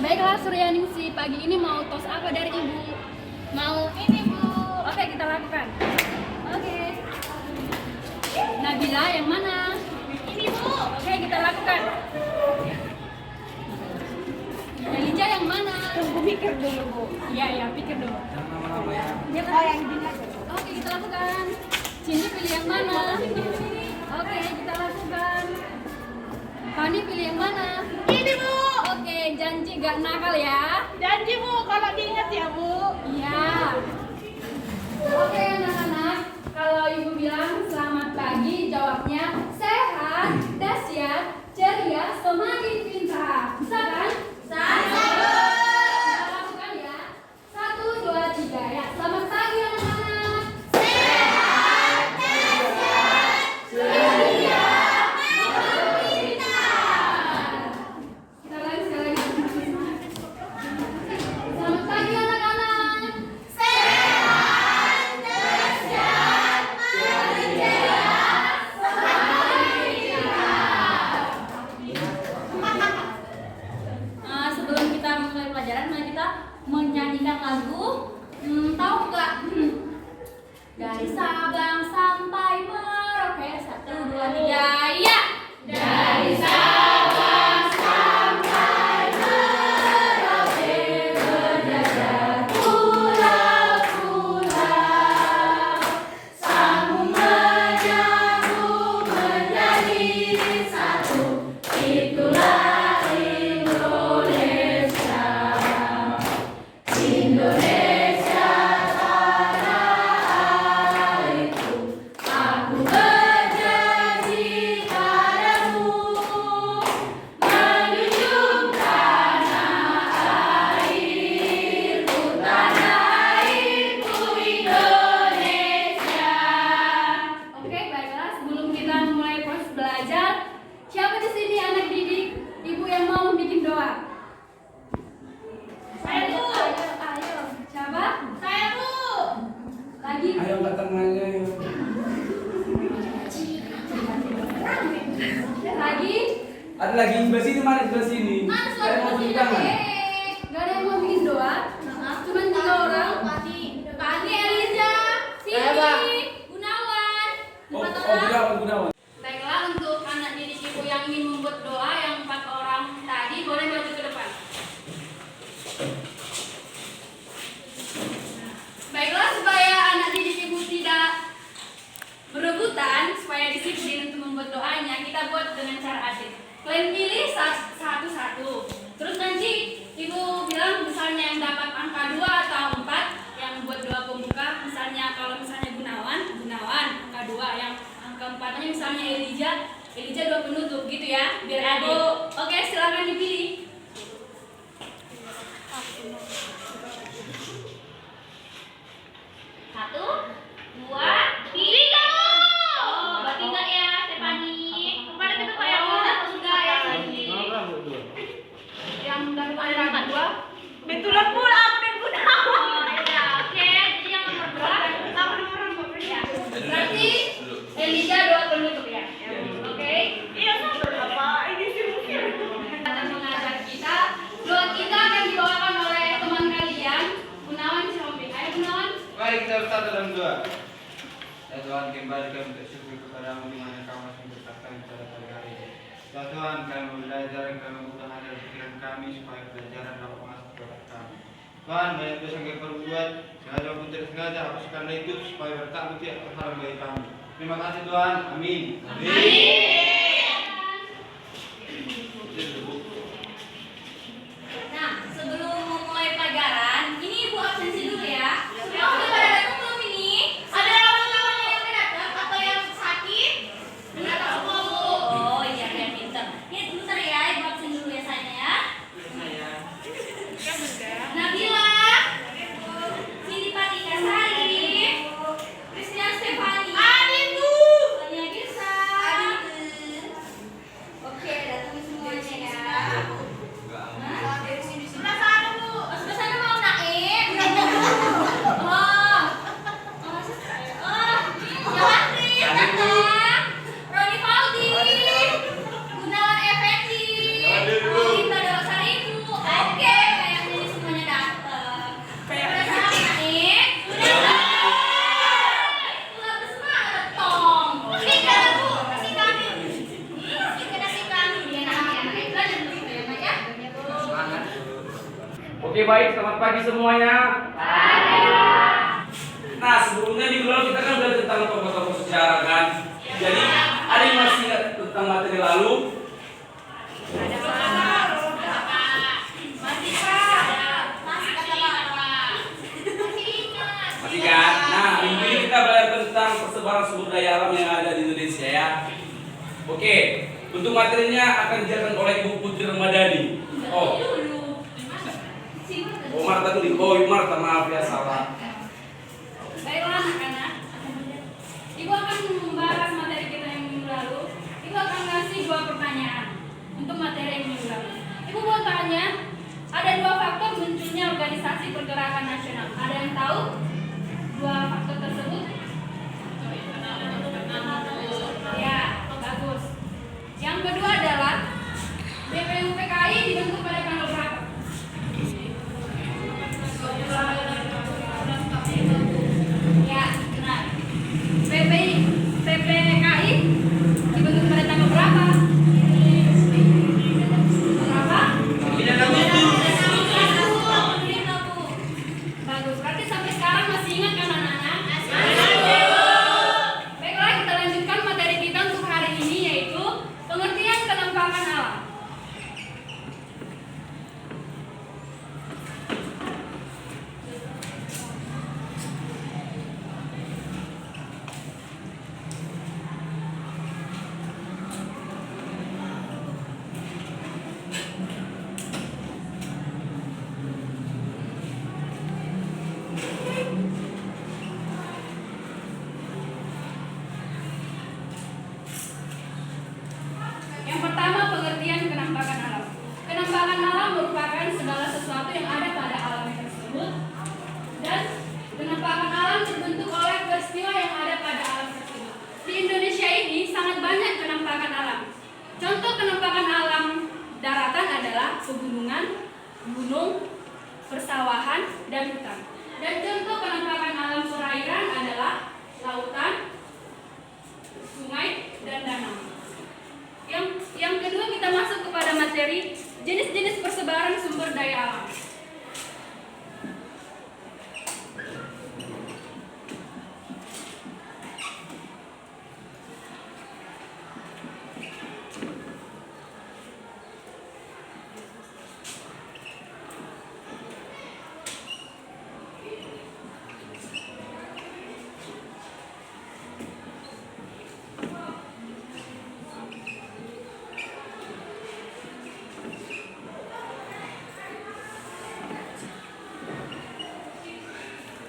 Baiklah Suryaningsih, pagi ini mau tos apa dari Ibu? Mau ini Bu. Oke, kita lakukan. Oke. Nabila yang mana? Ini Bu. Oke, kita lakukan. Elija yang mana? Tunggu pikir dulu Bu. Iya, pikir dulu. Dia kan yang ini aja. Oke, kita lakukan. Cindy pilih yang mana? Oke, kita lakukan. Fani pilih yang mana? Ini Bu. Oke, janji gak nakal ya? Janji Bu, kalau diingat ya Bu. Iya. Oke anak-anak, kalau Ibu bilang selamat pagi, jawabnya sehat, dahsyat, ceria, semakin pintar. Bisa kan? Bisa. Kita lakukan ya. 1, 2, 3 ya. Selamat pagi anak-anak. Sehat, dahsyat, ceria, semakin pintar. Kita lagi sekali lagi. Selamat pagi anak-anak. Sehat, dahsyat, ceria, semakin pintar. Sebelum kita mulai pelajaran, mari kita menyanyikan lagu. Tahu nggak? Dari Sabang sampai Merauke. 1, 2, 3, ya. Dari Sabang sampai Merauke, berjajar pulau-pulau, sambung menyambung menjadi satu. Itulah Indonesia. Indonesia tanah airku, aku berjanji padamu, menjunjung tanah airku Indonesia. Oke, baiklah, sebelum kita mulai proses belajar, siapa di sini anak didik Ibu yang mau bikin doa? Saya Bu. Ayo. Siapa? Saya Bu. Lagi. Ayo ke tengahnya yuk. Lagi. Ada lagi sebelah sini, mari sebelah sini. Mana Saya suara mau sini? beri tangan. Gak ada yang mau bikin doa. Cuman 3 orang. Pagi Eliza, Sini, Gunawan. 4 orang. Gunawan. Baiklah, untuk anak didik Ibu yang ingin membuat doa yang 4 orang tadi boleh maju ke depan. Baiklah, supaya anak didik Ibu tidak berebutan, supaya disiplin untuk membuat doanya, kita buat dengan cara adil. Kalian pilih satu-satu. Terus nanti Ibu bilang misalnya yang dapat angka 2 atau 4 yang buat doa pembuka. Misalnya kalau misalnya Gunawan angka 2, yang angka 4-nya misalnya Elija doa penutup gitu ya, biar adil. Oke, silakan dipilih. Satu, 2, 3. Oh, berarti enggak ya, Stefani? Kemarin itu kayak enggak ya, Sanji? Yang dari angka 2. Betulan pula aku dan Gunawan. Oh, ya, oke. Jadi yang nomor 2. Ya. Berarti Elija doa penutup ya. Oke. Iya sama apa? Ini sih mungkin. Akan mengajar kita. Doa kita akan dibawakan oleh teman kalian. Gunawan Syombi. Ayo Gunawan. Mari kita bersatu dalam doa. Ya Tuhan, kembali kami bersyukur kepadamu di mana Kau masih berkata pada pagi hari ini. Ya Tuhan, kami belajar, kami butuh ada pikiran kami supaya pelajaran dapat masuk kepada kami. Tuhan, banyak dosa yang kami perbuat, sengaja maupun tidak sengaja, hapuskanlah itu supaya bertakwa tidak terhalang bagi kami. Terima kasih Tuhan, amin. Nah, sebelum memulai pelajaran, ini Ibu absensi dulu ya. Oh, udah pada datang belum ini? Ada lawan-lawan yang udah datang atau yang sakit? Udah tahu Bu. Oh iya, yang pintar. Ini bentar ya, Ibu absen dulu ya sayang ya. Nabila, Cindy Patika Sari, Christian Stefani, Sonia Gisa, Oke baik, selamat pagi semuanya. Nah sebelumnya minggu lalu kita kan belajar tentang tokoh-tokoh sejarah kan. Jadi ada yang masih ingat tentang materi lalu? Masih kan? Nah minggu ini kita belajar tentang persebaran sumber daya alam yang ada di Indonesia ya. Oke, untuk materinya akan dijelaskan oleh Ibu Putri Ramadhani. Oh Marta tuh Marta maaf ya salah. Baiklah anak-anak, Ibu akan membahas materi kita yang minggu lalu. Ibu akan ngasih 2 pertanyaan untuk materi yang minggu lalu. Ibu mau tanya, ada 2 faktor munculnya organisasi pergerakan nasional. Ada yang tahu 2 faktor tersebut? Ya, bagus. Yang kedua adalah BPUPKI dibentuk pada tanggal berapa? Ya, benar. PPKI dibentuk pada tanggal berapa? Berapa? Bagus. Berarti sampai sekarang masih ingat kan anak-anak? Baiklah, kita lanjutkan materi kita untuk hari ini yaitu pengertian kenampakan alam. Yang pertama, pengertian kenampakan alam. Kenampakan alam merupakan segala sesuatu yang ada pada alam tersebut, dan kenampakan alam terbentuk oleh peristiwa yang ada pada alam tersebut. Di Indonesia ini sangat banyak kenampakan alam. Contoh kenampakan alam daratan adalah pegunungan, gunung, persawahan, dan hutan. Dan contoh kenampakan alam perairan adalah lautan, sungai, dan danau. Yang kedua, kita masuk kepada materi jenis-jenis persebaran sumber daya alam.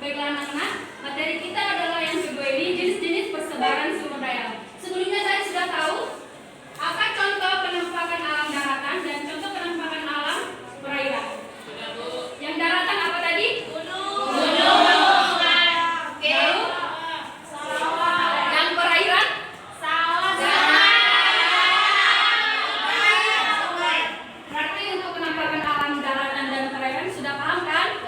Baiklah anak-anak, materi kita adalah yang kedua ini, jenis-jenis persebaran sumber daya alam. Sebelumnya saya sudah tahu apa contoh penampakan alam daratan dan contoh penampakan alam perairan. Yang daratan apa tadi? Gunung. Lalu? Yang perairan? Berarti untuk penampakan alam daratan dan perairan sudah paham kan?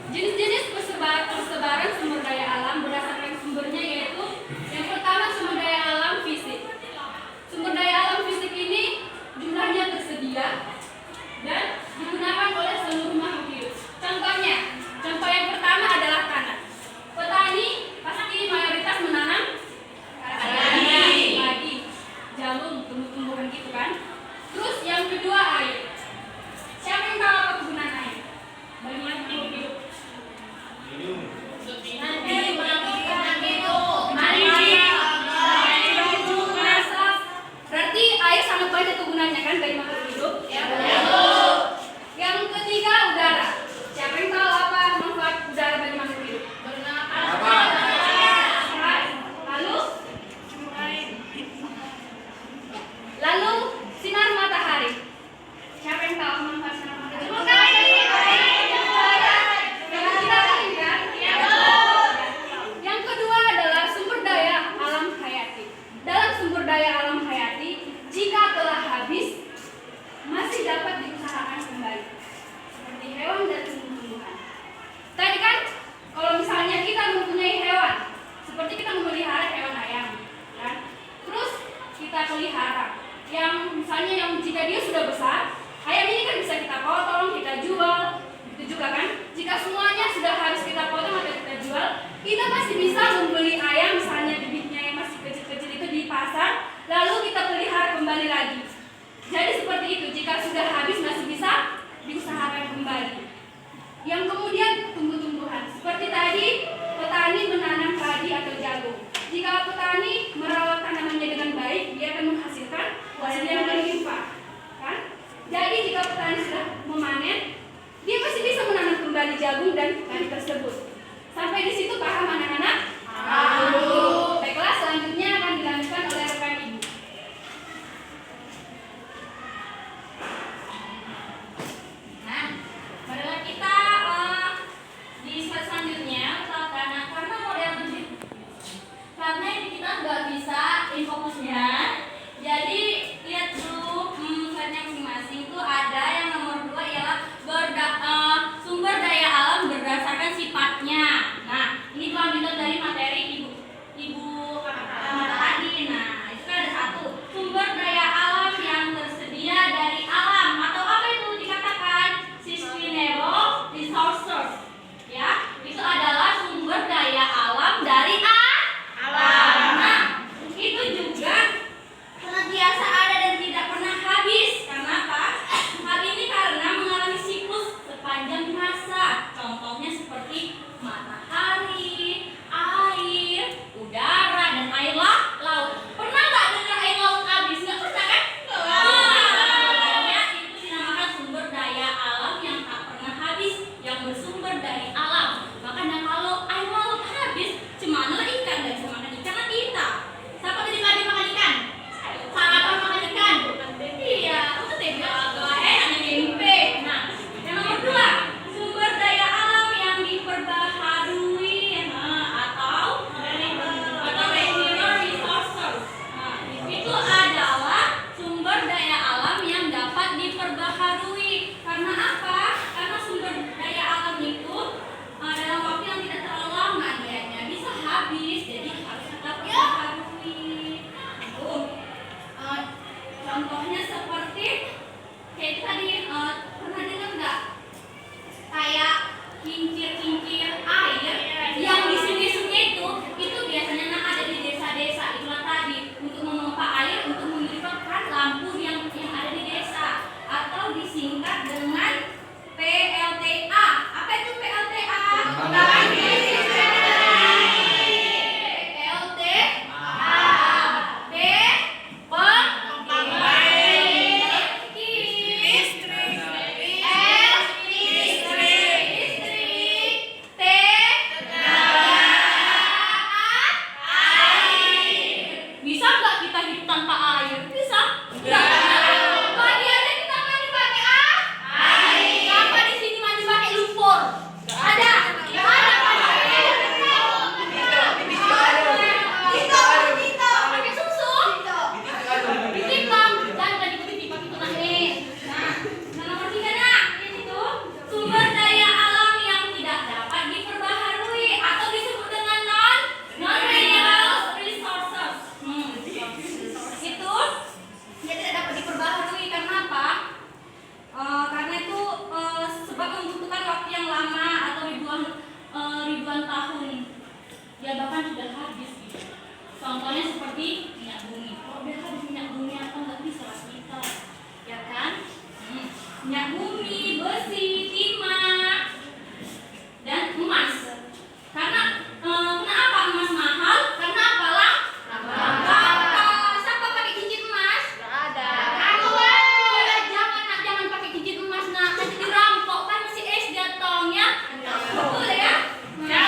Jenis-jenis persebaran sumber daya alam berdasarkan sumbernya yaitu yang pertama sumber daya alam fisik. Sumber daya alam fisik ini jumlahnya tersedia dan digunakan oleh seluruh makhluk hidup. Contoh yang pertama adalah tanah. Petani pasti mayoritas menanam padi, jagung, tumbuh-tumbuhan gitu kan. Terus yang kedua air. Siapa yang tahu apa kegunaan air bagi makhluk hidup? Berarti air sangat banyak kegunaannya kan bagi makhluk hidup? Ya. Yang ketiga udara. Siapa yang tahu apa manfaat udara bagi makhluk hidup? Lalu sinar matahari. Siapa yang tahu manfaat sinar matahari? Yang kedua adalah sumber daya alam hayati. Dalam sumber daya alam hayati, jika telah habis, masih dapat diusahakan kembali, seperti hewan dan tumbuh-tumbuhan. Tadi kan, kalau misalnya kita mempunyai hewan, seperti kita memelihara hewan ayam, kan? Terus kita pelihara, yang misalnya yang jika dia sudah besar, Ayam ini kan bisa kita potong, kita jual, itu juga kan. Jika semuanya sudah habis kita potong atau kita jual, kita pasti bisa membeli ayam misalnya bibitnya yang masih kecil-kecil itu di pasar, lalu kita pelihara kembali lagi. Jadi seperti itu, jika sudah habis masih bisa diusahakan kembali. Yang kemudian tumbuh-tumbuhan, seperti tadi petani menanam padi atau jagung. Jika petani merawat tanamannya dengan baik, dia akan menghasilkan hasil yang berlimpah, kan? Jadi jika petani sudah memanen, dia pasti bisa menanam kembali jagung dan padi tersebut. Sampai di situ paham anak-anak? Paham. Baiklah, selanjutnya akan dilanjutkan oleh rekan ibu. Nah, marilah kita di slide selanjutnya karena model karena ini kita nggak bisa infokusnya. Jadi lihat dulu slide-nya masing-masing itu ada yang nomor 2 ialah sumber daya alam berdasarkan sifatnya. Nah, ini kelanjutan dari materi ibu kata tadi. Nah, itu kan ada satu sumber daya alam yang tersedia dari alam atau apa itu dikatakan sustainable resources. Ya, itu adalah sumber daya alam dari alam. Nah, itu juga senantiasa ada dan tidak pernah habis. Karena apa? Hal ini karena mengalami siklus sepanjang masa. Contohnya seperti matahari, air, udara, dan air laut. Pernah nggak dengar air laut habis? Nggak pernah kan? Makanya itu dinamakan sumber daya alam yang tak pernah habis, yang bersumber dari alam. Makanya kalau air laut habis, cemana ikan nggak bisa makan ikan kan kita. Siapa tadi pagi makan ikan? Sarapan makan ikan? Iya, itu hanya tempe. Nah, yang nomor 2, sumber daya alam yang diperbaharui atau renewable resources. Nah, itu adalah sumber daya alam yang dapat diperbaharui. Karena apa? Karena sumber daya alam itu dalam waktu yang tidak terlalu lama dianya bisa habis, jadi harus tetap diperbaharui. Contohnya seperti kayak tadi pernah dengar nggak? Kayak kincir-kincir air yang di sungai-sungai itu biasanya ada di desa-desa. Itulah tadi untuk memompa air untuk menghidupkan lampu yang ada di desa, atau disingkat dengan PLTA. Apa itu PLTA? Bisa nggak kita hidup tanpa air? Bisa? Pagi ada kita mandi pakai air. Kenapa di sini mandi pakai lumpur? Ada? Ada pakai pakai susu? Ditimbang dan tadi kutipan itu nih. Nah, nomor 3 nak, ini tuh sumber daya alam yang tidak dapat diperbaharui atau disebut dengan non-renewable resources. Itu dia tidak dapat diperbaharui karena apa? Karena itu sebab membutuhkan waktu yang lama atau ribuan tahun. Ya bahkan sudah habis gitu. Contohnya seperti minyak bumi. Kalau udah habis minyak bumi apa nggak bisa lah kita, ya kan? Minyak bumi, besi, timah, dan emas. Karena kenapa emas mahal? Karena apalah? Siapa pakai cincin emas? Jangan pakai cincin emas, nak. Nanti dirampok kan masih SD tongnya. Betul ya? Nah,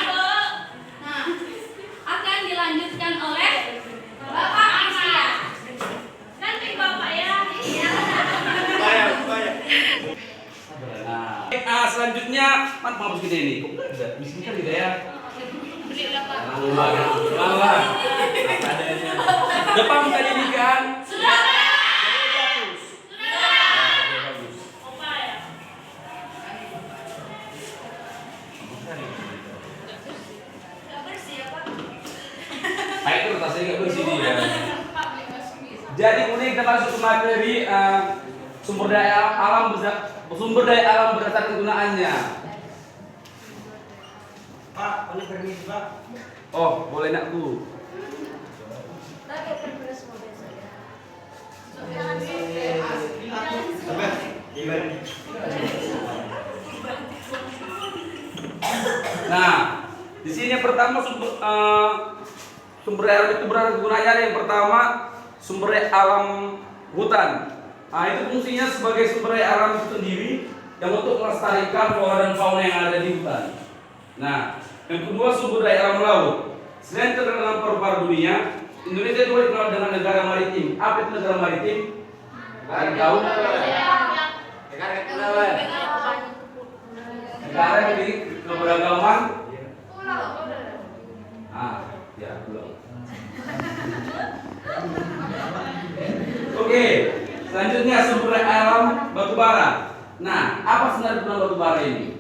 akan dilanjutkan oleh Bapak Asia. Nanti Bapak ya. Nah, selanjutnya mana penghapus kita ini? Kok nggak ada? Di sini kan tidak ya? Belilah Pak. Malah. Adanya. Depan tadi ini kan? Sudah. Bagus. Bagus. Opa ya. Nggak bersih ya, Pak? Nah, itu kertasnya nggak bersih dia. Jadi kemudian kita masuk ke materi sumber daya alam berdasarkan gunaannya. Pak, boleh permisi Pak? Oh, boleh nak Bu. Nah, di sini yang pertama sumber daya alam itu berada gunanya. Yang pertama sumber daya alam hutan. Nah, itu fungsinya sebagai sumber daya alam itu sendiri yang untuk melestarikan flora dan fauna yang ada di hutan. Nah, yang kedua sumber daya alam laut. Selain terkenal dengan paru-paru dunia, Indonesia juga dikenal dengan negara maritim. Apa itu negara maritim? Kalian tahu? Negara yang memiliki keberagaman. Ya, pulau. Oke, selanjutnya sumber daya alam batu bara. Nah, apa sebenarnya guna batu bara ini?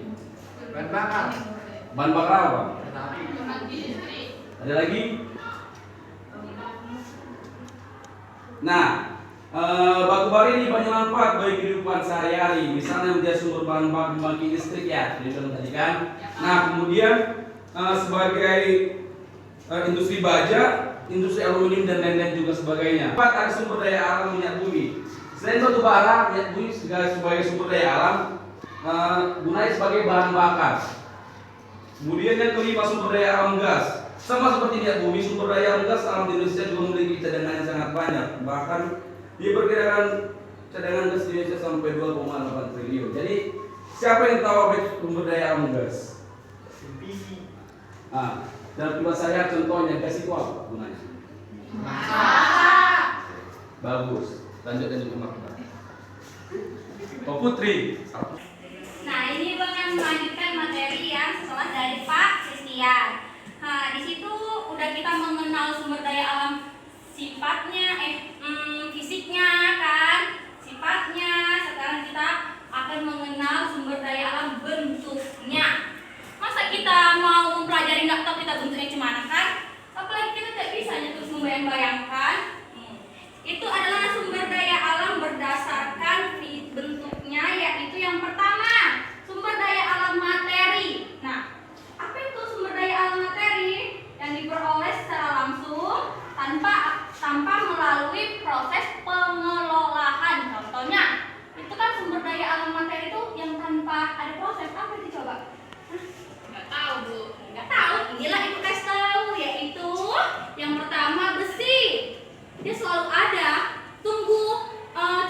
Bahan bakar. Bahan bakar apa? Ada lagi? Nah, batu bara ini banyak manfaat bagi kehidupan sehari-hari. Misalnya menjadi sumber bahan baku pembangkit listrik ya, tadi kan. Nah, kemudian sebagai industri baja, industri aluminium dan lain-lain juga sebagainya. Empat, ada sumber daya alam minyak bumi. Selain batu bara, minyak bumi sebagai sumber daya alam gunanya sebagai bahan bakar. Kemudian yang kelima sumber daya alam gas. Sama seperti minyak bumi, sumber daya alam gas alam di Indonesia juga memiliki cadangan yang sangat banyak. Bahkan diperkirakan cadangan gas di Indonesia sampai 2,8 triliun. Jadi siapa yang tahu apa itu sumber daya alam gas? Dalam kehidupan saya contohnya gas itu apa gunanya? Bagus. Lanjutkan juga Marta. Oh Putri. Nah, ini akan melanjutkan materi yang setelah dari Pak Christian. Nah, di situ udah kita mengenal sumber daya alam sifatnya, fisiknya kan, sifatnya. Sekarang kita akan mengenal sumber daya alam bentuknya. Masa kita mau mempelajari nggak tahu kita bentuknya gimana kan? Apalagi kita tidak bisa terus membayangkan. Itu adalah sumber daya alam berdasarkan bentuknya, yaitu yang pertama sumber daya alam materi. Nah, apa itu sumber daya alam materi? Yang diperoleh secara langsung tanpa melalui proses pengelolaan. Contohnya, itu kan sumber daya alam materi itu yang tanpa ada proses. Apa itu coba? Nggak tahu Bu. Nggak tahu. Inilah ibu kasih tahu, yaitu yang pertama besi. Dia selalu ada. Tunggu.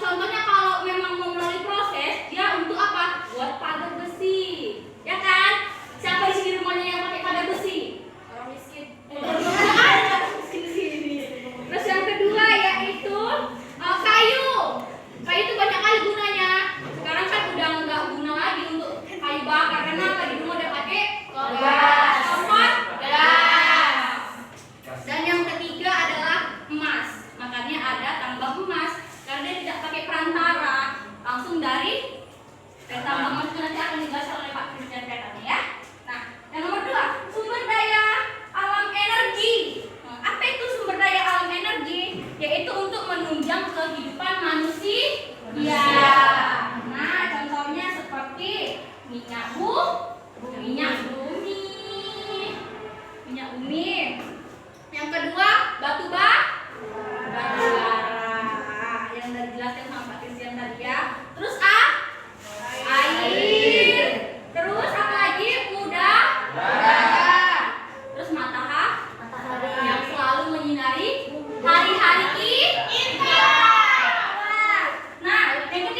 Contohnya kalau memang mau melalui proses, dia untuk apa? Buat pagar besi, ya kan? Siapa di sini rumahnya yang pakai pagar besi? Orang miskin. Ada miskin di sini. Terus yang kedua yaitu kayu. Kayu itu banyak kali gunanya. Sekarang kan udah nggak guna lagi untuk kayu bakar. Kenapa? Di rumah udah pakai gas. Kompor, gas. Dan yang ketiga adalah emas. Makanya ada tambang emas. Karena dia tidak pakai perantara, langsung dari tambang emas. Itu nanti akan dijelaskan oleh Pak Christian kaitannya ya. Nah, yang nomor dua, sumber daya alam energi. Nah, apa itu sumber daya alam energi? Yaitu untuk menunjang kehidupan manusia. Nah, contohnya seperti minyak bumi. Yang kedua, batu bara. Yang sudah dijelaskan sama Pak Christian tadi ya. Terus air. Terus apa lagi? Udara. Terus matahari yang selalu menyinari hari-hari kita. Nah, yang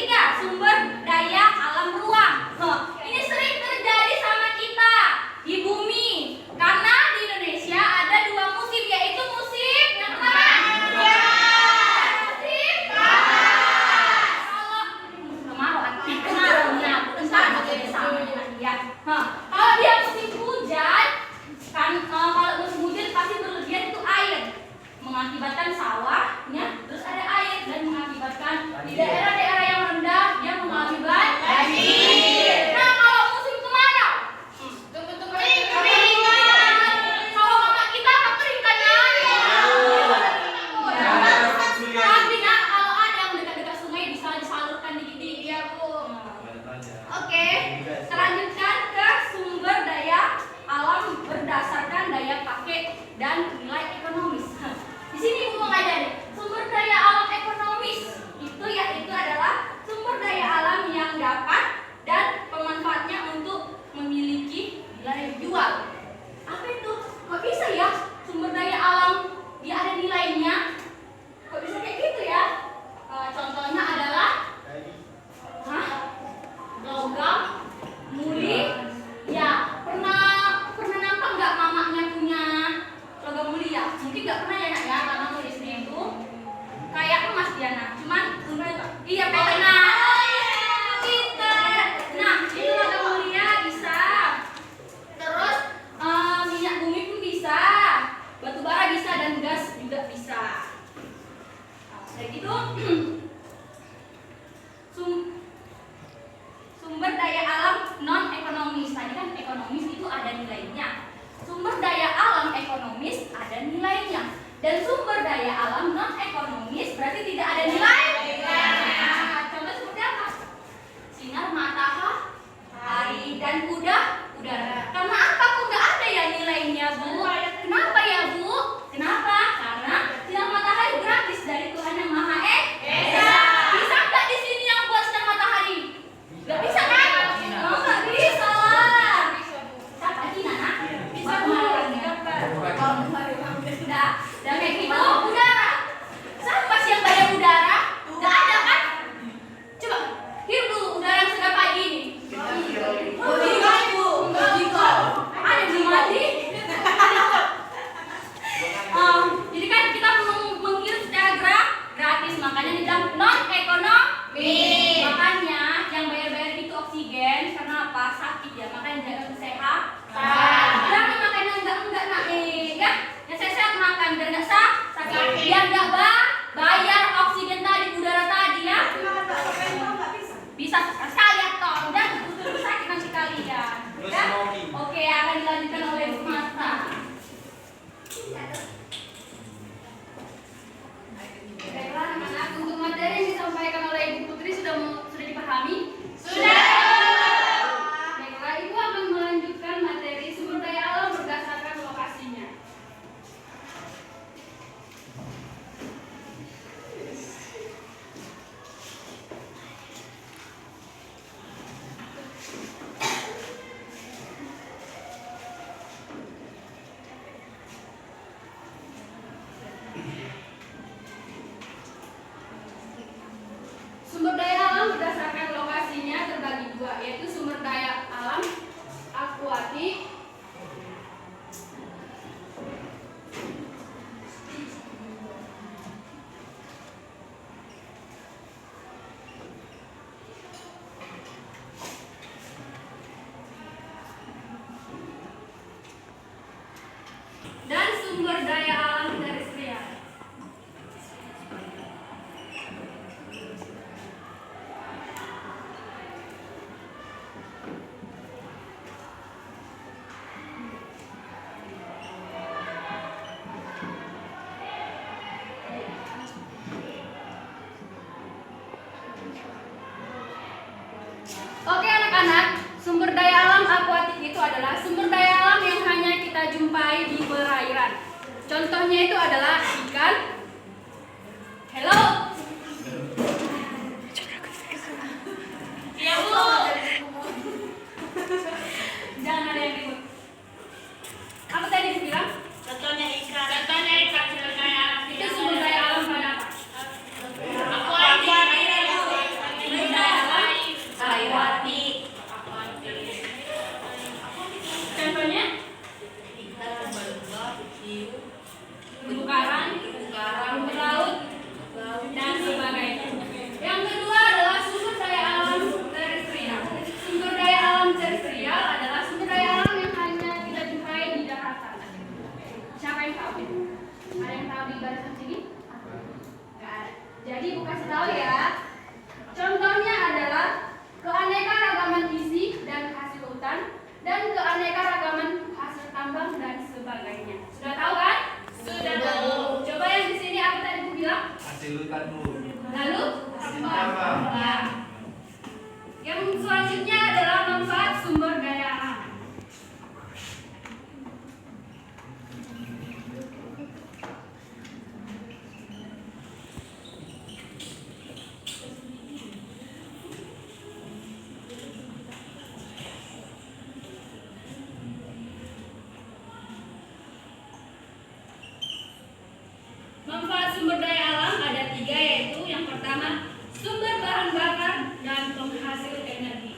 apa sakit ya, makanya jaga kesehatan. Jangan makan yang enggak nak ya. Yang sehat makan biar nggak sakit, biar nggak bayar oksigen tadi, udara tadi ya. Bisa sekali ya toh, udah betul sakit nanti kalian. Ya? Oke, akan dilanjutkan oleh Bu Marta. Baiklah anak-anak, untuk materi yang disampaikan oleh Ibu Putri sudah dipahami? Sudah. Baiklah, Ibu akan melanjutkan materi sumber daya alam berdasarkan lokasinya. Sumber daya alam berdasarkan lokasinya terbagi dua, yaitu sumber daya alam akuatik dan sumber daya alam terestrial. Oke anak-anak, sumber daya alam akuatik itu adalah sumber daya alam yang hanya kita jumpai di perairan. Contohnya itu adalah ikan. Hello. Iya Bu. Jangan ada yang ribut. Apa tadi dibilang? Contohnya ikan. Contohnya ikan sumber daya alam. Itu sumber daya alam pada apa? Contohnya? Terumbu karang, rumput laut, dan sebagainya. Yang kedua adalah sumber daya alam terestrial. Sumber daya alam terestrial adalah sumber daya alam yang hanya kita jumpai di daratan. Siapa yang tahu? Ada yang tahu di barisan sini? Nggak ada. Jadi Bu kasih tahu ya. Contohnya adalah keanekaragaman isi dan hasil hutan dan keanekaragaman hasil tambang dan sebagainya. Sudah tahu kan? Sudah tahu. Coba yang di sini apa tadi Bu bilang? Hasil hutan Bu. Lalu? Tambang. Ya. Yang selanjutnya adalah manfaat sumber daya alam. Manfaat sumber daya alam ada 3, yaitu yang pertama sumber bahan bakar dan penghasil energi.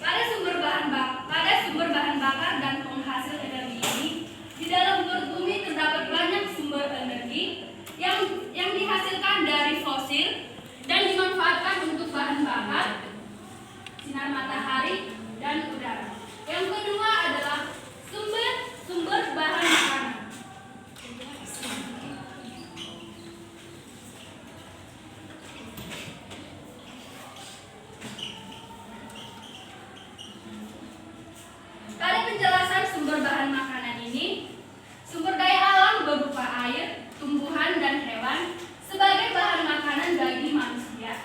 Pada sumber bahan bakar dan penghasil energi ini, di dalam perut bumi terdapat banyak sumber energi yang dihasilkan dari fosil dan dimanfaatkan untuk bahan bakar, sinar matahari, dan udara. Yang kedua adalah sumber bahan makanan. Pada penjelasan sumber bahan makanan ini, sumber daya alam berupa air, tumbuhan, dan hewan sebagai bahan makanan bagi manusia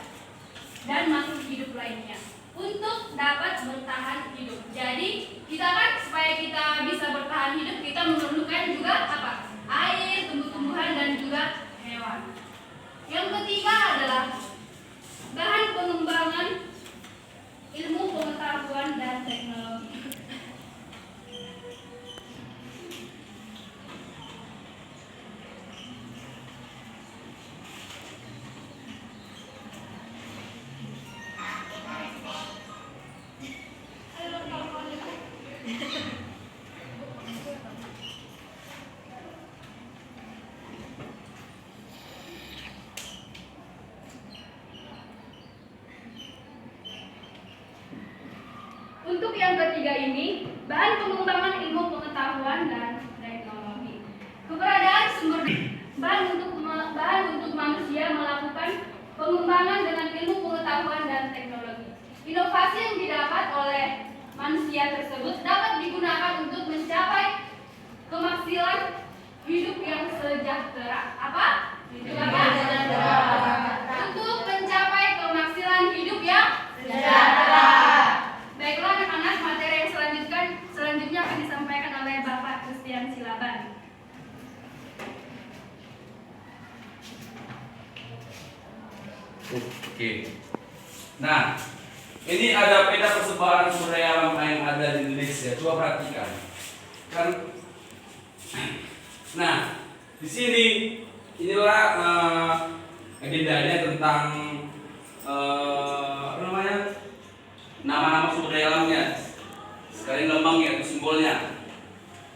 dan makhluk hidup lainnya untuk dapat bertahan hidup. Jadi, kita kan supaya kita bisa bertahan hidup, kita memerlukan juga apa? Air, tumbuh-tumbuhan, dan juga hewan. Yang ketiga adalah bahan pengembangan ilmu pengetahuan dan teknologi. dan pengembangan ilmu pengetahuan dan teknologi. Keberadaan sumber bahan untuk manusia melakukan pengembangan dengan ilmu pengetahuan dan teknologi. Inovasi yang didapat oleh manusia tersebut dapat digunakan untuk mencapai kemaksilan hidup yang sejahtera. Apa? Untuk mencapai kemaksilan hidup yang sejahtera. Baiklah anak-anak, materi yang selanjutnya akan disampaikan oleh Bapak Christian Silaban. Oke. Nah, ini ada peta persebaran sumber daya alam yang ada di Indonesia. Coba perhatikan. Kan. Nah, di sini inilah agendanya tentang apa namanya? Nama-nama sumber daya alamnya. Sekali lambangnya atau simbolnya.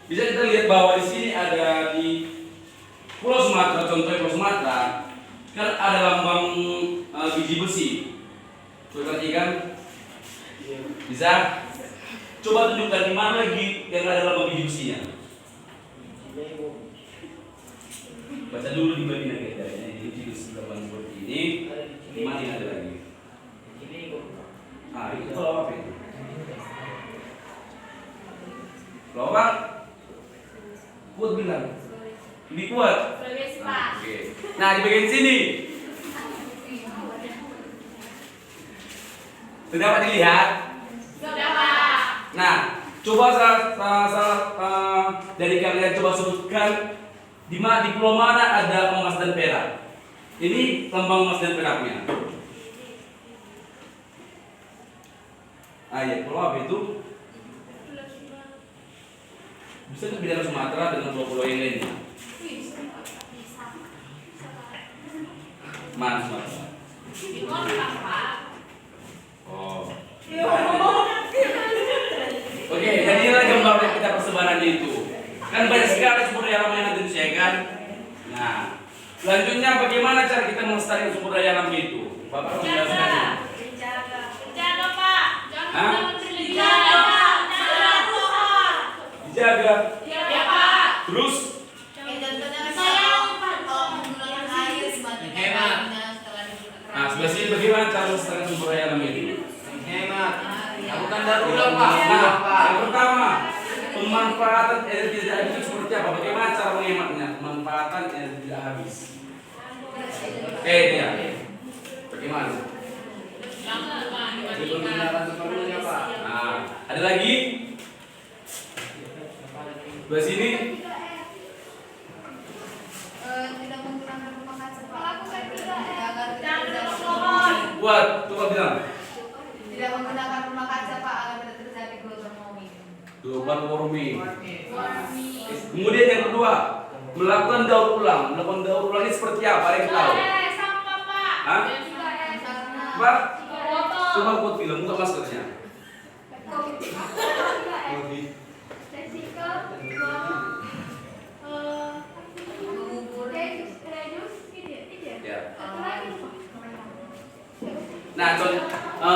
Bisa kita lihat bahwa di sini ada di Pulau Sumatera, contohnya Pulau Sumatera, kan ada lambang biji besi. Coba perhatikan. Bisa? Coba tunjukkan di mana lagi yang ada lambang biji besinya. Baca dulu di bagian agendanya. Ini biji besi lambang seperti ini. Di mana yang ada lagi? Ah, itu kalau apa itu? Kalau apa? Kuat bilang. Lebih kuat. Oke. Nah, di bagian sini sudah dapat dilihat? Sudah, Pak. Nah, coba dari kalian coba sebutkan di pulau mana ada emas dan perak. Ini lambang emas dan peraknya. Ah ya, pulau apa itu? Bisa berbeda Sumatera dengan pulau-pulau yang lainnya. Mana Sumatera? Oh. Oke, jadi inilah gambar yang kita persebarannya itu. Kan banyak sekali sumber daya alam yang ada di Indonesia kan. Nah, selanjutnya bagaimana cara kita melestarikan sumber daya alam itu? Bapak menjelaskan. Jaga, Pak. Hah? Dijaga. Ya, Pak. Terus nah, sebelah sini bagaimana cara melestarikan sumber daya alam itu? Hemat. Lakukan daur ulang, Pak. Nah, yang pertama, pemanfaatan energi tidak habis itu seperti apa? Bagaimana cara menghematnya? Pemanfaatan energi tidak habis. Dia. Bagaimana? Digunakan sepenuhnya, Pak. Nah, ada lagi? Sebelah sini. Tidak menggunakan rumah kaca, Pak. Lakukan 3M. Buat, coba bilang. Tidak menggunakan rumah kaca, Pak, agar tidak terjadi global warming. Global warming. Kemudian yang kedua, melakukan daur ulang. Melakukan daur ulang ini seperti apa? Ada yang tahu? Sampah, Pak. Hah? 3M. Pak, Botol. coba buat film, buka maskernya. Ya. Nah,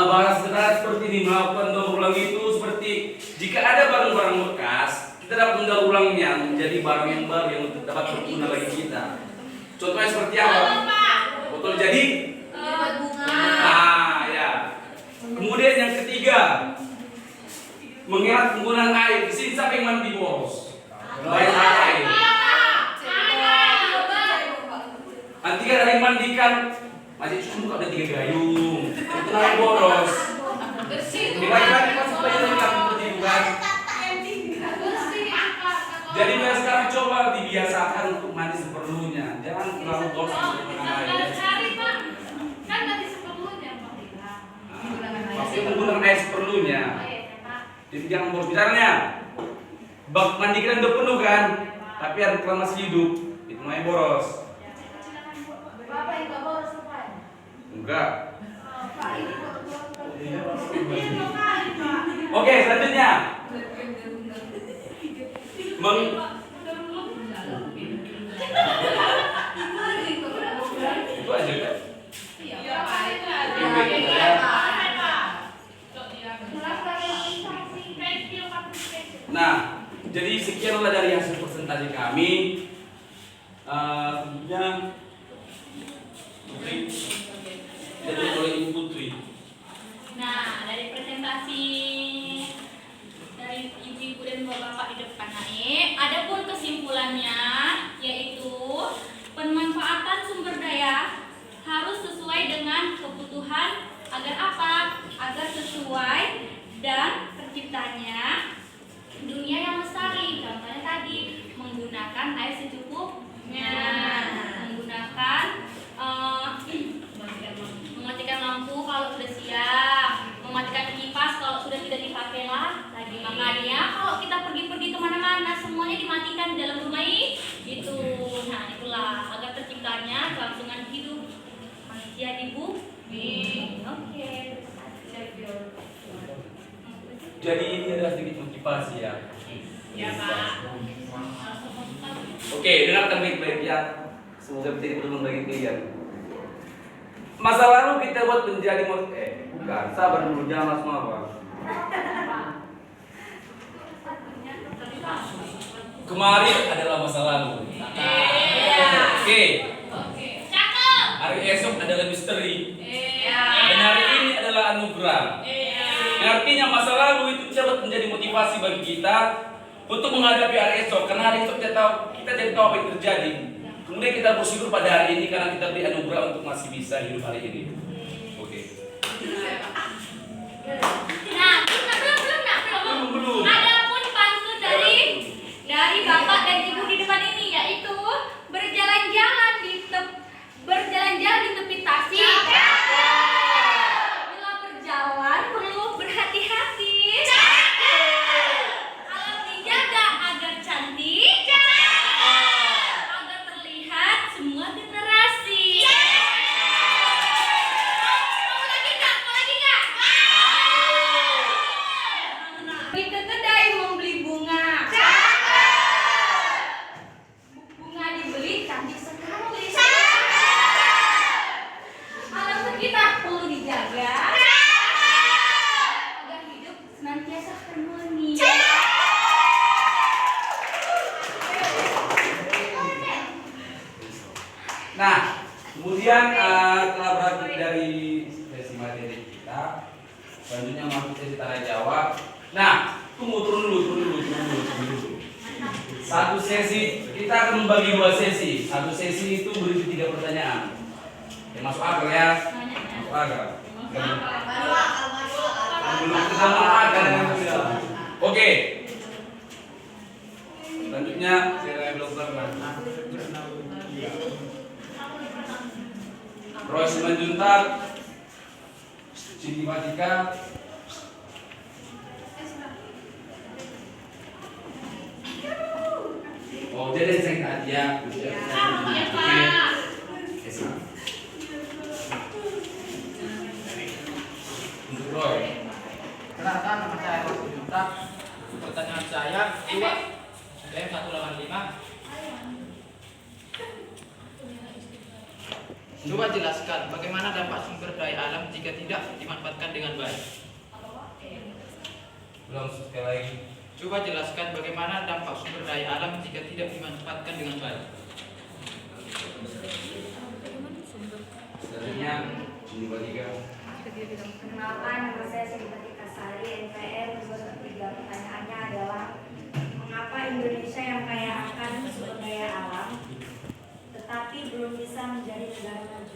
bahasa sederhana seperti ini, melakukan daur ulang itu seperti jika ada barang-barang bekas, kita dapat mendaur ulangnya menjadi barang yang baru yang dapat berguna bagi kita. Contohnya seperti apa? Botol jadi? Ah, ya. Kemudian yang ketiga, menghemat penggunaan air. Di sini siapa yang mandi boros? Banyak air. Nanti kan ada yang mandikan, masih cuma ada 3 gayung. Itu namanya boros. Di laki-laki pasti banyak yang seperti itu kan. Jadi mulai sekarang coba dibiasakan untuk mandi seperlunya. Jangan terlalu boros menggunakan air. Maksudnya menggunakan air seperlunya. Jadi jangan boros. Misalnya, bak mandi kita udah penuh kan, tapi air kita masih hidup, itu namanya boros. Bapak yang gak boros, Pak? Enggak. Pak, ini Oke, selanjutnya. Itu aja kan? presentasi kami. Tentunya Putri, jadi oleh Ibu Putri. Nah, dari presentasi dari ibu-ibu dan bapak-bapak di depan adapun kesimpulannya yaitu pemanfaatan sumber daya harus sesuai dengan kebutuhan agar apa? Agar sesuai dan terciptanya dunia yang lestari. Contohnya tadi menggunakan air secukupnya, menggunakan mematikan lampu kalau sudah siang, mematikan kipas kalau sudah tidak dipakai lagi. Makanya kalau kita pergi-pergi kemana-mana semuanya dimatikan di dalam rumah ini gitu. Nah itulah agar terciptanya kelangsungan hidup manusia di bumi. Oke. Jadi ini adalah sedikit motivasi ya. Ya Pak. Oke, dengarkan baik-baik ya. Semoga menjadi pedoman bagi kalian. Masa lalu kita buat menjadi bukan, sabar dulu, jangan langsung apa. Kemarin adalah masa lalu. Oke. Cakep. Hari esok adalah misteri. Iya. Dan hari ini adalah anugerah. Yang artinya masa lalu itu dapat menjadi motivasi bagi kita untuk menghadapi hari esok. Karena hari esok kita tidak tahu apa yang terjadi. Kemudian kita bersyukur pada hari ini karena kita beri anugerah untuk masih bisa hidup hari ini. Oke. Nah, belum. Adapun pantun dari bapak dan ibu di depan ini yaitu berjalan-jalan di tepi tasik. Bila berjalan perlu berhati-hati. Alam dijaga agar cantik. Agar terlihat semua generasi. Mau lagi nggak? Pergi ke kedai membeli bunga. Bunga dibeli cantik sekali. Alam sekitar perlu dijaga agar hidup senantiasa harmoni. Nah, kemudian telah berakhir dari sesi materi kita. Selanjutnya masuk sesi tanya jawab. Nah, turun dulu. Satu sesi kita akan membagi dua sesi. Satu sesi itu berisi 3 pertanyaan. Ya, masuk akal ya? Masuk akal. Belum ketemu akal. Oke. Selanjutnya Saya belum pernah. Roy Simanjuntak, Cindy Matika, oh jadi saya tadi ya. Iya Pak. Untuk Roy. Kenalkan, nama saya Roy Juntak. Pertanyaan saya coba DM 185. Coba jelaskan bagaimana dampak sumber daya alam jika tidak dimanfaatkan dengan baik. Belum sekali lagi. Coba jelaskan bagaimana dampak sumber daya alam jika tidak dimanfaatkan dengan baik. Selanjutnya Cindy Matika. Kenalkan, nama saya Siti Tika Sari, NPM 213. Pertanyaannya adalah mengapa Indonesia yang kaya akan sumber daya alam tetapi belum bisa menjadi negara maju?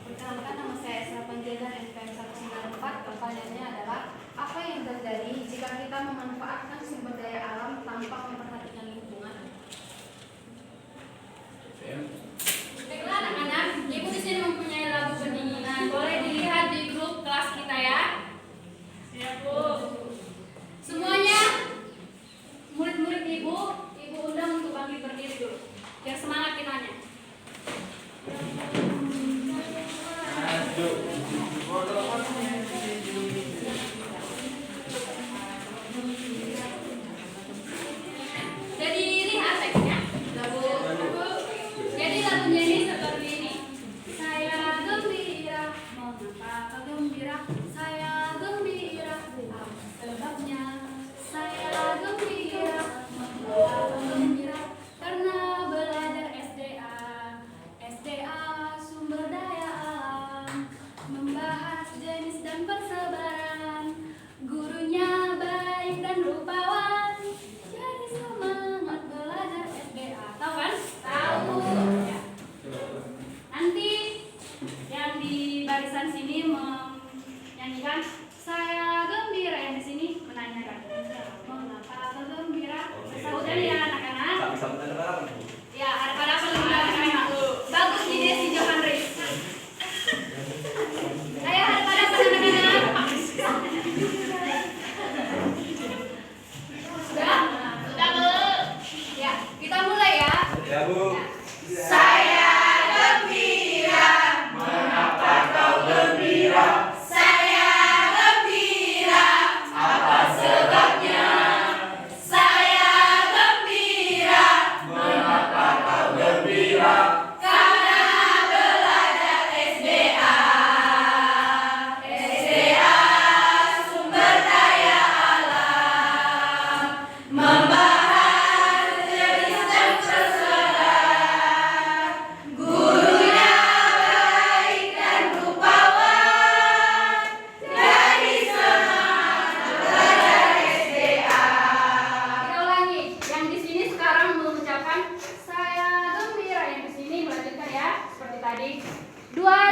Perkenalkan, nama saya Esra Panjaitan, NPM 194. Pertanyaannya adalah apa yang terjadi jika kita memanfaatkan sumber daya alam tanpa memperhatikan lingkungan? Baiklah anak-anak, ibu di sini mempunyai lagu pendinginan. Boleh dilihat di grup kelas kita ya. Ya Bu. Semuanya murid-murid ibu undang untuk bangkit berdiri dulu. Biar semangat kitanya.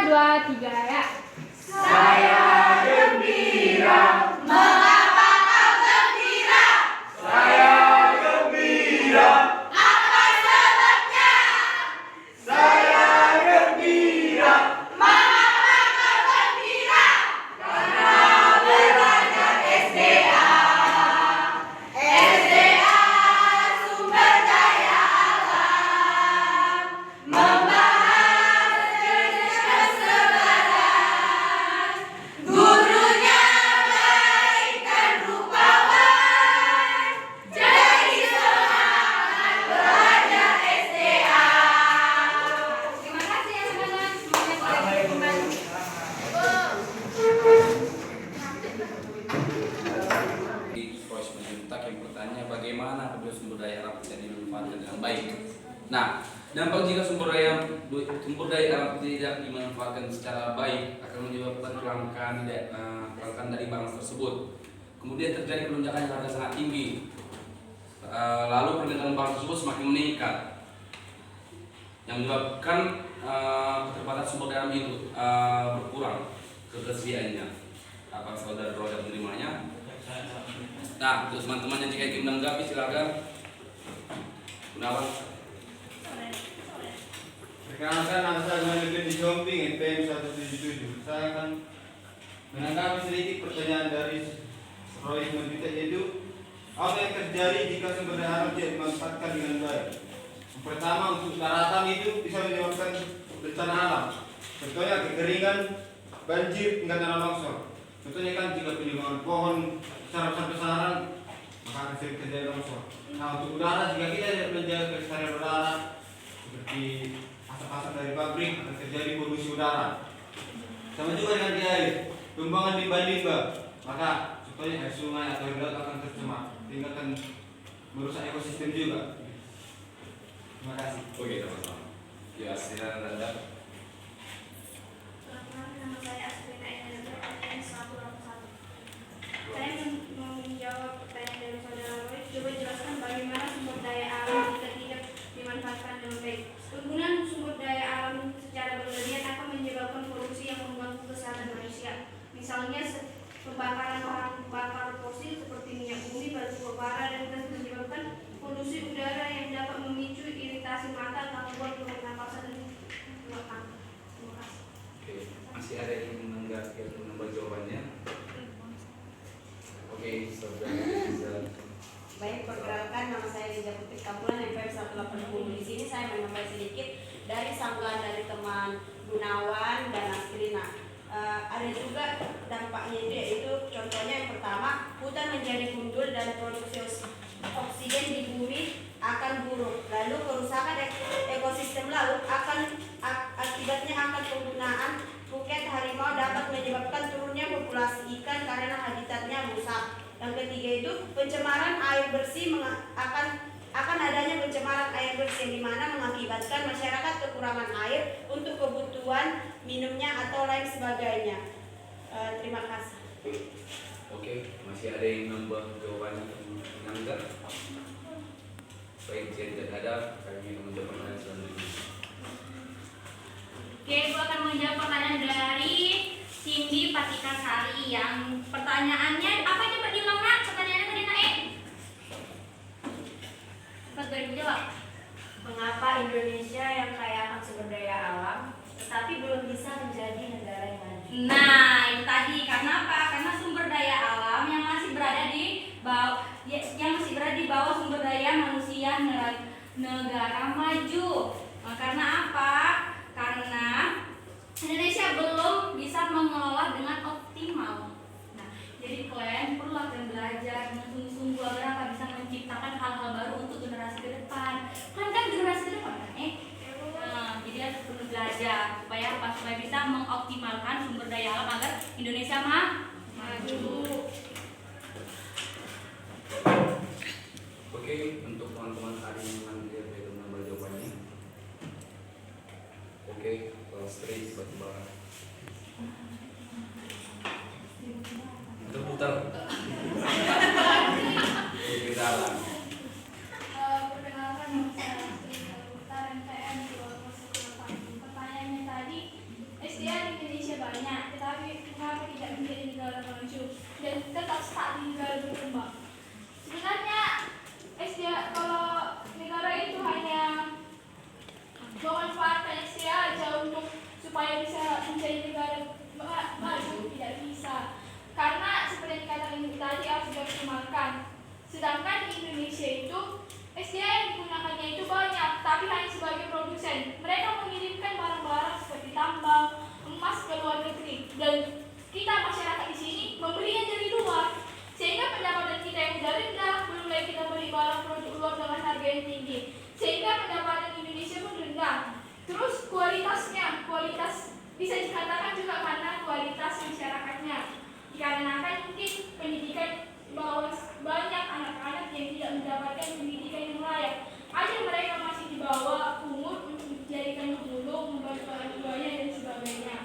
2, 3 ya. Saya gembira. Mengapa kau gembira? Saya gembira. Apa sebabnya? Saya gembira. Mengapa kau gembira? Karena belajar SDA. SDA sumber daya alam, membahas jenis kesebaran, gurunya baik dan rupawan, jadi semangat belajar SDA. Terima kasih ya teman-teman, semoga boleh kembali. Di voice menjuntak yang bertanya bagaimana apabila sumber daya alam tidak dimanfaatkan dengan baik. Nah, dampak jika sumber daya alam tidak dimanfaatkan secara baik akan menyebabkan kelangkaan dari barang tersebut. Kemudian terjadi pelonjakan yang harga sangat tinggi. Lalu permintaan barang tersebut semakin meningkat, yang menyebabkan keterbatasan sumber daya alam itu berkurang ketersediaannya. Apa saudara dapat menerimanya? Nah, untuk teman-teman yang ingin menanggapi silakan. Kenapa? Perkenalkan, nama saya Manukin di Jomping, NPM 177. Saya akan menanggapi sedikit pertanyaan dari Roy Manjuta, yaitu apa yang terjadi jika sumber daya alam tidak dimanfaatkan dengan baik. Yang pertama, untuk daratan itu bisa menyebabkan bencana alam. Contohnya kekeringan, banjir, hingga tanah longsor. Contohnya kan jika penebangan pohon secara besar-besaran, maka akan sering terjadi longsor. Nah, untuk udara, jika kita tidak menjaga kelestarian udara seperti asap-asap dari pabrik, akan terjadi polusi udara. Sama juga dengan di air, tumbangan limbah-limbah, maka contohnya air sungai atau air laut akan tercemar, sehingga akan merusak ekosistem juga. Terima kasih. Oke, sama-sama. Ya, silakan Anda. Nama saya Asrina Indah, NPM 181. Saya menjawab pertanyaan dari saudara Roy. Coba jelaskan bagaimana sumber daya alam jika tidak dimanfaatkan dengan baik. Penggunaan sumber daya alam secara berlebihan akan menyebabkan polusi yang mengganggu kesehatan manusia. Misalnya pembakaran bahan bakar fosil seperti minyak bumi, batu bara, dan gas menyebabkan polusi udara yang dapat memicu iritasi mata, gangguan pernapasan, dan penyebabkan. Terima kasih. Oke, masih ada yang menanggapi atau menambah jawabannya? Oke, saudara bisa. Baik, perkenalkan, nama saya Liza Putri Kampulan, NPM 180. Di sini saya menyampaikan sedikit dari sanggahan dari teman Gunawan dan Asrina. Ada juga dampaknya itu, yaitu contohnya yang pertama, hutan menjadi gundul dan produksi oksigen di bumi akan buruk. Lalu kerusakan ekosistem laut akibatnya akan penggunaan buket harimau dapat menyebabkan turunnya populasi ikan karena habitatnya rusak. Yang ketiga itu pencemaran air bersih akan adanya pencemaran air bersih yang dimana mengakibatkan masyarakat kekurangan air untuk kebutuhan minumnya atau lain sebagainya. Terima kasih. Oke, masih ada yang nambah jawabannya atau menanggapi? Baik, jika tidak ada, kami akan menjawab pertanyaan selanjutnya. Oke, gue akan menjawab pertanyaan dari Cindy Patika Sari yang pertanyaannya apa coba diulang nak? Pertanyaannya tadi naik. Cepat dijawab. Mengapa Indonesia yang kaya akan sumber daya alam tetapi belum bisa menjadi negara yang maju? Nah, itu tadi karena apa? Karena sumber daya alam yang masih berada di bawah sumber daya manusia negara maju. Nah, karena apa? Karena Indonesia belum bisa mengelola dengan optimal. Nah, jadi kalian perlu akan belajar dengan sungguh-sungguh agar bisa menciptakan hal-hal baru untuk generasi ke depan. Kan generasi ke depan kan? Nah, jadi harus perlu belajar supaya bisa mengoptimalkan sumber daya alam agar Indonesia maju. Oke, untuk teman-teman ada yang mengambil atau menambah jawabannya? Oke, Stri, tiba-tiba terputar. Kita Perkenalkan, nama saya Astrid Putar, NPM 208. Pertanyaannya tadi, SDA banyak, tetapi mengapa tidak menjadi negara maju dan tetap stuck di negara berkembang? Sebenarnya SDA, kalau negara itu hanya memanfaatkan SDA aja untuk supaya bisa menjadi negara maju, tidak bisa. Karena seperti yang dikatakan ibu tadi harus dioptimalkan. Sedangkan di Indonesia itu SDA yang digunakannya itu banyak, tapi hanya sebagai produsen. Mereka mengirimkan barang-barang seperti tambang, emas ke luar negeri, dan kita masyarakat di sini membelinya dari luar, sehingga pendapatan kita yang sudah rendah. Belum lagi kita beli barang produk luar dengan harga yang tinggi, sehingga pendapatan Indonesia pun rendah. Terus kualitas bisa dikatakan juga karena kualitas masyarakatnya, dikarenakan mungkin pendidikan bahwa banyak anak-anak yang tidak mendapatkan pendidikan yang layak. Ada mereka masih di bawah umur untuk dijadikan guru, membantu orang tuanya dan sebagainya.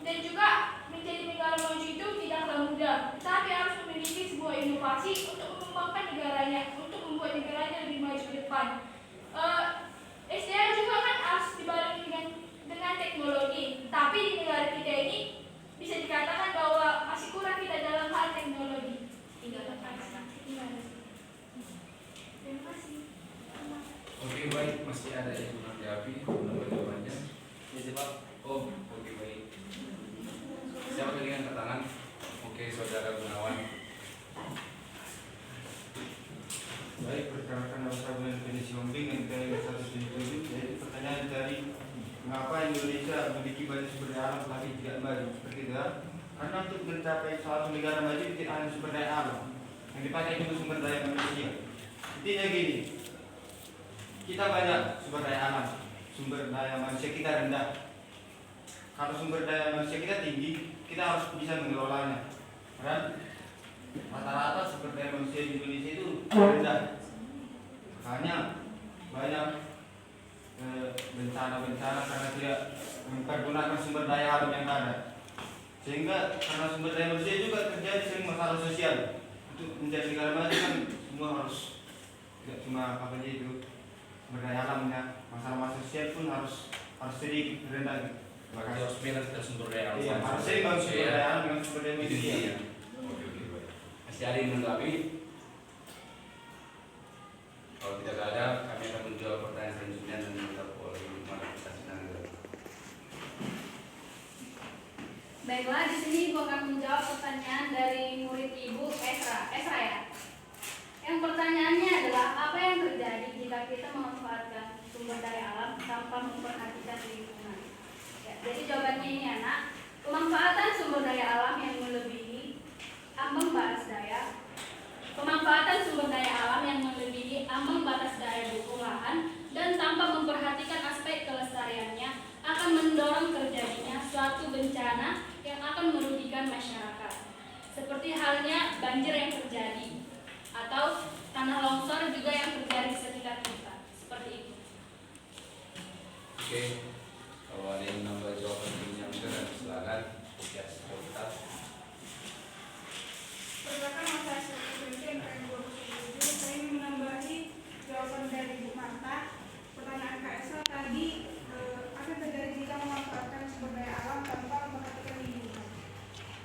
Dan juga menjadi negara maju itu tidaklah mudah, tapi harus memiliki sebuah inovasi untuk mengembangkan negaranya, untuk membuat negaranya lebih maju ke depan. SDA juga kan harus dibarengi dengan teknologi, tapi di negara kita ini bisa dikatakan bahwa masih kurang kita dalam hal teknologi. Terima kasih. Oke, baik, masih ada yang menanggapi jawabannya. Ya, Pak. Oh, oke, baik. Siapa tadi yang angkat tangan? Oke, saudara Gunawan. Baik, berdasarkan dasar definisi holding NPM 177, jadi pertanyaan dari mengapa Indonesia memiliki banyak sumber daya alam tapi tidak maju seperti itu ya? Karena untuk mencapai suatu negara maju tidak hanya sumber daya alam, yang dipakai itu sumber daya manusia. Intinya gini, kita banyak sumber daya alam, sumber daya manusia kita rendah. Kalau sumber daya manusia kita tinggi, kita harus bisa mengelolanya. Kan? Rata-rata sumber daya manusia di Indonesia itu rendah. Makanya banyak bencana-bencana karena tidak mempergunakan sumber daya alam yang ada. Sehingga karena sumber daya manusia juga terjadi sering masalah sosial. Untuk menjadi negara maju kan semua harus, tidak cuma apa aja itu sumber daya alamnya, masalah sosial pun harus sedikit rendah. Maka harus balance dan sumber daya alam. Iya, harus seimbang sumber daya alam dengan sumber daya manusia. Oke, baik. Masih ada yang menanggapi? Kalau tidak ada, kami akan menjawab pertanyaan selanjutnya dan minta oleh klarifikasi Anda. Baiklah, di sini Ibu akan menjawab pertanyaan dari murid Ibu Esra ya. Yang pertanyaannya adalah apa yang terjadi jika kita memanfaatkan sumber daya alam tanpa memperhatikan lingkungan? Ya, jadi jawabannya ini anak, pemanfaatan sumber daya alam yang melebihi ambang batas daya, pemanfaatan sumber daya alam yang melebihi ambang batas daya dukung lahan dan tanpa memperhatikan aspek kelestariannya akan mendorong terjadinya suatu bencana yang akan merugikan masyarakat, seperti halnya banjir yang terjadi atau tanah longsor juga yang terjadi di sekitar kita, seperti itu. Oke, kalau ada yang nambah jawaban yang benar, silakan. Ya, kita. Perkenalkan, saya sebagai NPM 2017, saya ingin menambahi jawaban dari Bu Marta. Pertanyaan Kak Esra tadi, akan terjadi jika memanfaatkan sumber daya alam tanpa memperhatikan lingkungan.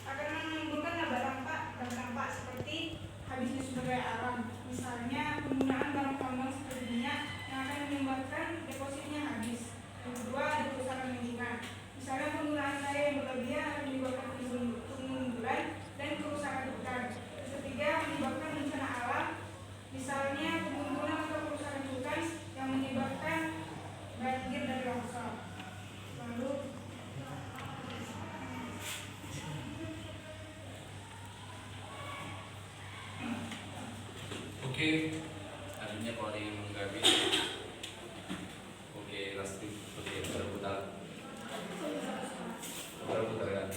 Akan menimbulkan dampak seperti habisnya sumber daya alam. Misalnya penggunaan barang tambang seperti minyak yang akan menyebabkan depositnya habis. Yang kedua, ada kerusakan lingkungan. Misalnya penggunaan daya yang berlebihan akan menyebabkan pengunduran dan kerusakan hutan. Ketiga, menyebabkan bencana alam, misalnya penggunduran atau kerusakan hutan yang menyebabkan banjir dan longsor. Lalu Oke, artinya kalau ada yang menanggapi. Oke, Lastri, oke, berputar kan?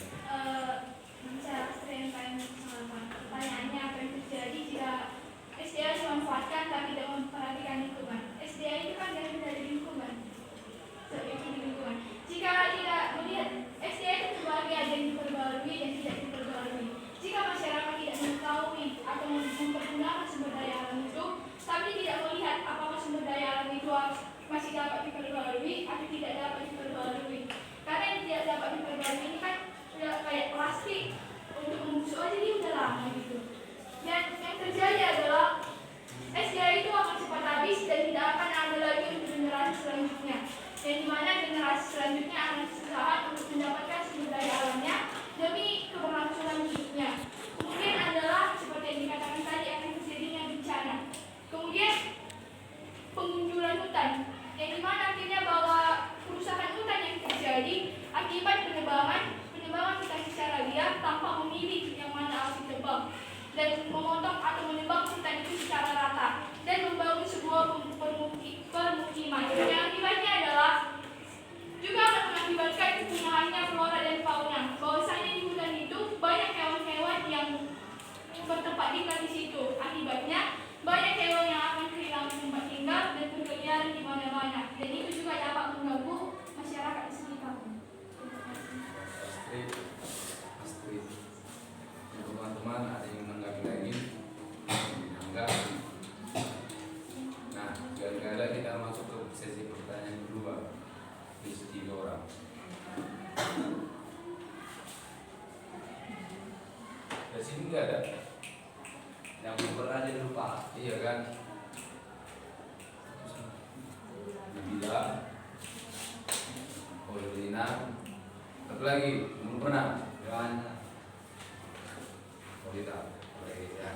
Saya sering pertanyaannya apa yang terjadi jika SDA dimanfaatkan tapi tidak memperhatikan lingkungan. SDA itu kan dari lingkungan, seperti di lingkungan. Jika tidak melihat SDA itu sebagai agen diperbarui dan tidak diperbarui. Jika masyarakat tidak mengetahui atau mempergunakan sumber daya alam itu, Dari sini nggak ada. Yang super aja lupa, iya kan? Bila, Paulina, satu lagi, belum pernah, Yohana, Paulina, oke ya.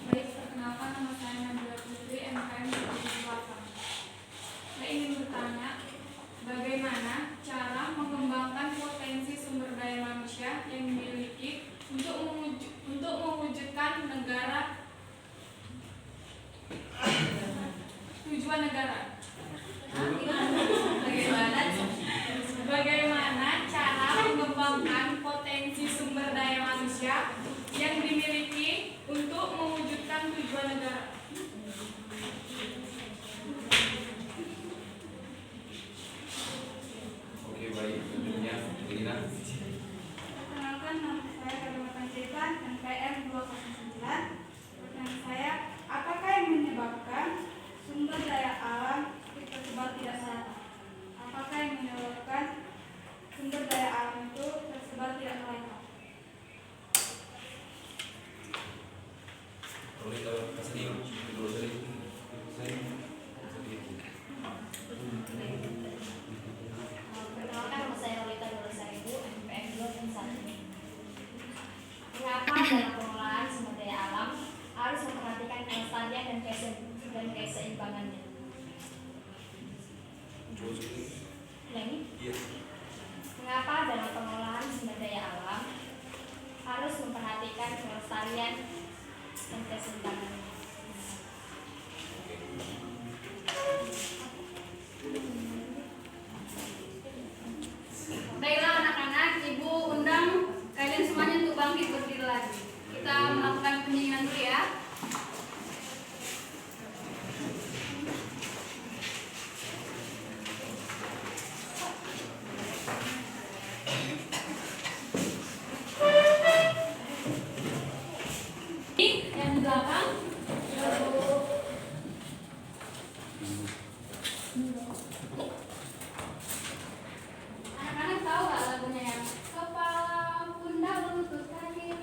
Baik, perkenalkan nama saya Nabila Putri, MKM 2008. Saya ingin bertanya, bagaimana cara mengembangkan potensi sumber daya manusia yang dimiliki untuk mewujudkan tujuan negara? Bagaimana cara mengembangkan potensi sumber daya manusia yang dimiliki untuk mewujudkan tujuan negara? Oke baik, tentunya Paulina. Perkenalkan, nama saya Kadima Panjaitan, NPM 209. Pertanyaan saya, apakah yang menyebabkan sumber daya alam tersebar tidak merata? Apakah yang menyebabkan sumber daya alam itu tersebar tidak merata? Kalau kita kesini dulu sering. Perkenalkan, nama saya Rolita Dorosaribu, MPM 201. Mengapa dalam pengelolaan sumber daya alam harus memperhatikan kelestarian dan keseimbangannya? Mengapa dalam pengelolaan sumber daya alam harus memperhatikan kelestarian dan keseimbangannya? Baiklah anak-anak, ibu undang kalian semuanya untuk bangkit berdiri lagi. Kita melakukan pendinginan dulu ya. Yang di belakang. Anak-anak tahu nggak lagunya yang kepala, pundak, lutut, kaki,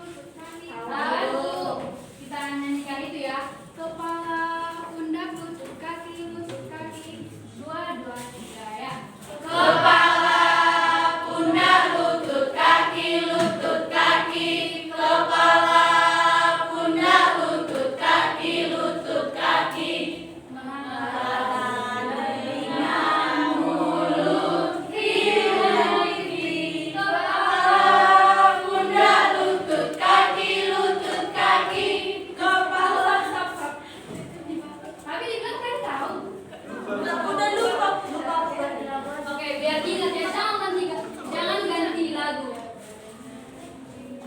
tahu. Kita nyanyikan itu ya. Kepala, pundak, lutut, kaki, dua, tiga ya. Kepala, pundak, lutut, kaki, kepala, pundak, lutut, kaki, mata, telinga, mulut, hidung, pipi, kepala, pundak, lutut, kaki, kepala, stop. Tapi dibilang kan tahu. Udah lupa. Oke, biar ingat ya, jangan ganti lagu.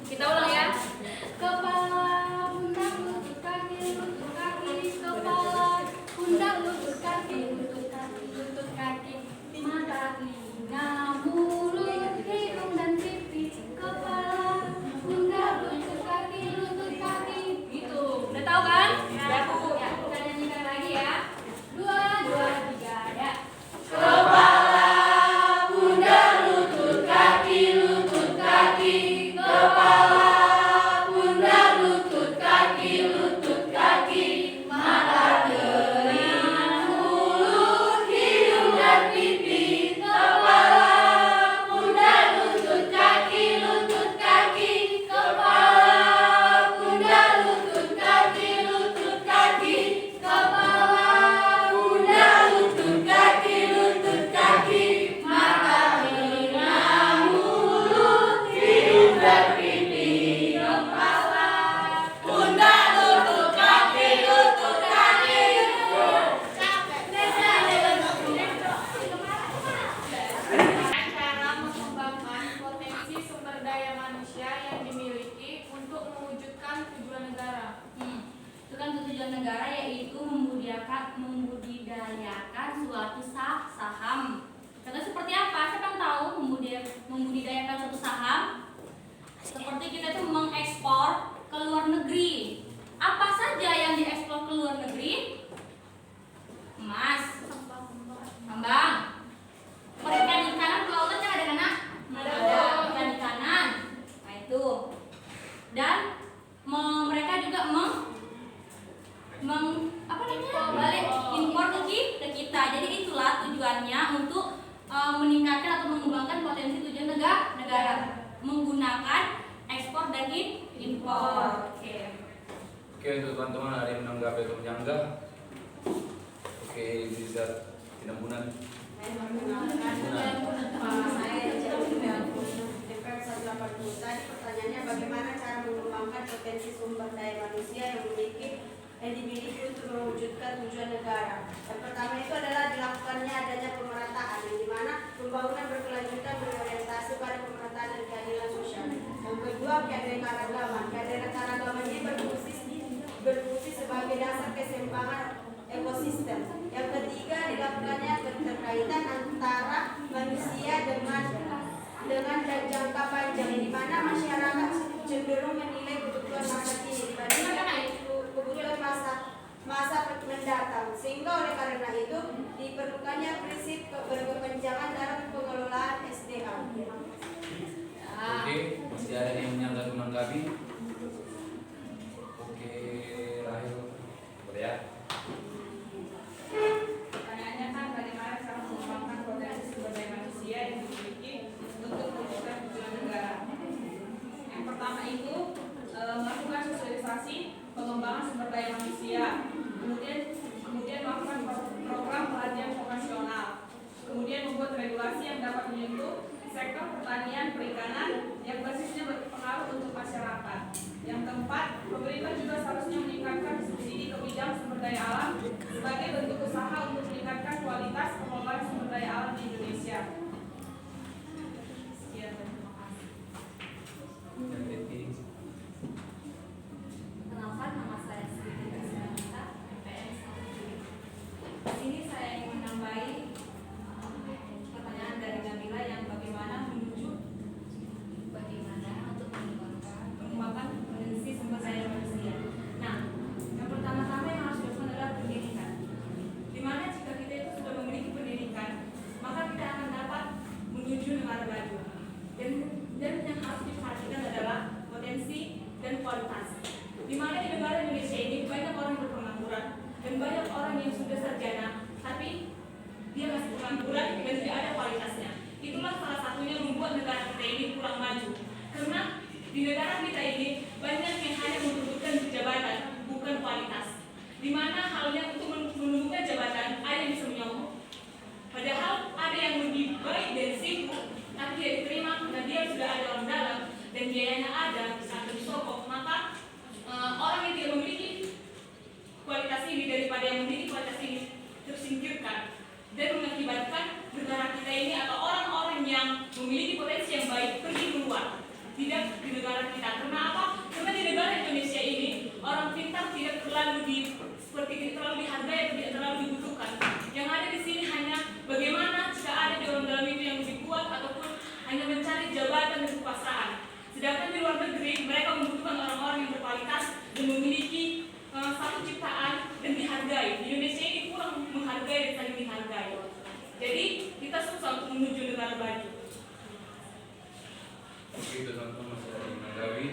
Kita ulang ya. Kepala, pundak, lutut, kaki, kepala, pundak, lutut, kaki, mata, telinga, mulut, hidung dan pipi, kepala, pundak, lutut, kaki, gitu. Udah tahu kan? Ya, Bu. Ya, kita nyanyikan lagi ya. Dua, tiga, ya. Kepala, pundak, lutut, kaki, kepala, pundak, lutut, kaki, mata, telinga, mulut, hidung dan pipi, kepala, pundak, lutut, kaki, kepala, pundak, lutut, kaki, kepala, pundak, lutut, kaki, mata, telinga, mulut, hidung dan pipi, kepala, pundak, lutut, kaki. Cara mengembangkan potensi sumber daya manusia yang dimiliki untuk mewujudkan tujuan negara. Itu kan tujuan negara yaitu membudidayakan suatu saham. Contoh seperti apa? Siapa yang tahu membudidayakan suatu saham? Seperti kita itu mengekspor ke luar negeri. Apa saja yang diekspor balik impor ke kita. Jadi itulah tujuannya untuk meningkatkan atau mengembangkan potensi tujuan negara menggunakan ekspor dan impor. Oke, untuk teman-teman ada yang menanggapi atau menyanggah? Oke, bisa tinambunan. Saya MPM 180. Tadi pertanyaannya bagaimana cara mengembangkan potensi sumber daya manusia yang dimiliki untuk mewujudkan tujuan negara. Yang pertama itu adalah dilakukannya adanya pemerataan, yang dimana pembangunan berkelanjutan berorientasi pada pemerataan dan keadilan sosial. Yang kedua, keanekaragaman. Keanekaragaman ini berfungsi sebagai dasar keseimbangan ekosistem. Yang ketiga, dilakukannya keterkaitan antara manusia dengan jangka panjang, di mana masyarakat cenderung menilai kebutuhan masa kini dibandingkan kebutuhan masa mendatang, sehingga oleh karena itu diperlukannya prinsip keberkepanjangan dalam pengelolaan SDM. Oke, masih ada yang menyanggah atau menanggapi? Oke, Rahel, boleh ya? Pertanyaannya kan bagaimana cara mengembangkan potensi sumber daya manusia yang dimiliki untuk mewujudkan tujuan negara. Yang pertama itu melakukan sosialisasi pengembangan sumber daya manusia, kemudian melakukan program pelatihan vokasional, kemudian membuat regulasi yang dapat menyentuh sektor pertanian perikanan yang basisnya berpengaruh untuk masyarakat. Yang keempat, pemerintah juga seharusnya meningkatkan subsidi ke bidang sumber daya alam sebagai bentuk usaha untuk meningkatkan kualitas pengelolaan sumber daya alam di Indonesia. Sekian, terima kasih. Kenalkan, nama saya Siti Kasmanita, MPM 1. Di sini saya ingin menambahi pertanyaan dari Nabila yang bagaimana untuk mengembangkan potensi sumber daya manusia. Nah, yang pertama-tama yang harus dilakukan adalah pendidikan. Dimana jika kita itu sudah memiliki pendidikan, maka kita akan dapat menuju negara maju. Dan yang harus diperhatikan adalah potensi dan kualitas. Dimana di negara Indonesia ini banyak orang berpengangguran dan banyak orang yang sudah sarjana, tapi dia masih pengangguran dan tidak ada kualitasnya. Itulah salah satunya membuat negara kita ini kurang maju. Karena di negara kita ini banyak yang hanya membutuhkan jabatan, bukan kualitas. Dimana halnya untuk menumbuhkan jabatan ada yang bisa menyogok. Padahal ada yang lebih baik dari situ, tapi dia diterima karena dia sudah ada orang dalam dan biayanya ada, bisa disogok. Maka orang yang tidak memiliki kualitas ini daripada yang memiliki kualitas ini tersingkirkan dan mengakibatkan negara kita ini atau orang-orang yang memiliki potensi yang baik pergi keluar, tidak di negara kita. Karena apa? Karena di negara Indonesia ini orang pintar tidak terlalu dihargai atau tidak terlalu dibutuhkan. Yang ada di sini hanya bagaimana jika ada di orang dalam itu yang lebih kuat ataupun hanya mencari jabatan dan kekuasaan. Sedangkan di luar negeri mereka membutuhkan orang-orang yang berkualitas dan memiliki satu ciptaan dan dihargai. Di Indonesia ini kurang menghargai dan saling dihargai. Jadi kita susah untuk menuju negara maju. Oke, itu teman-teman masih ada yang menanggapi?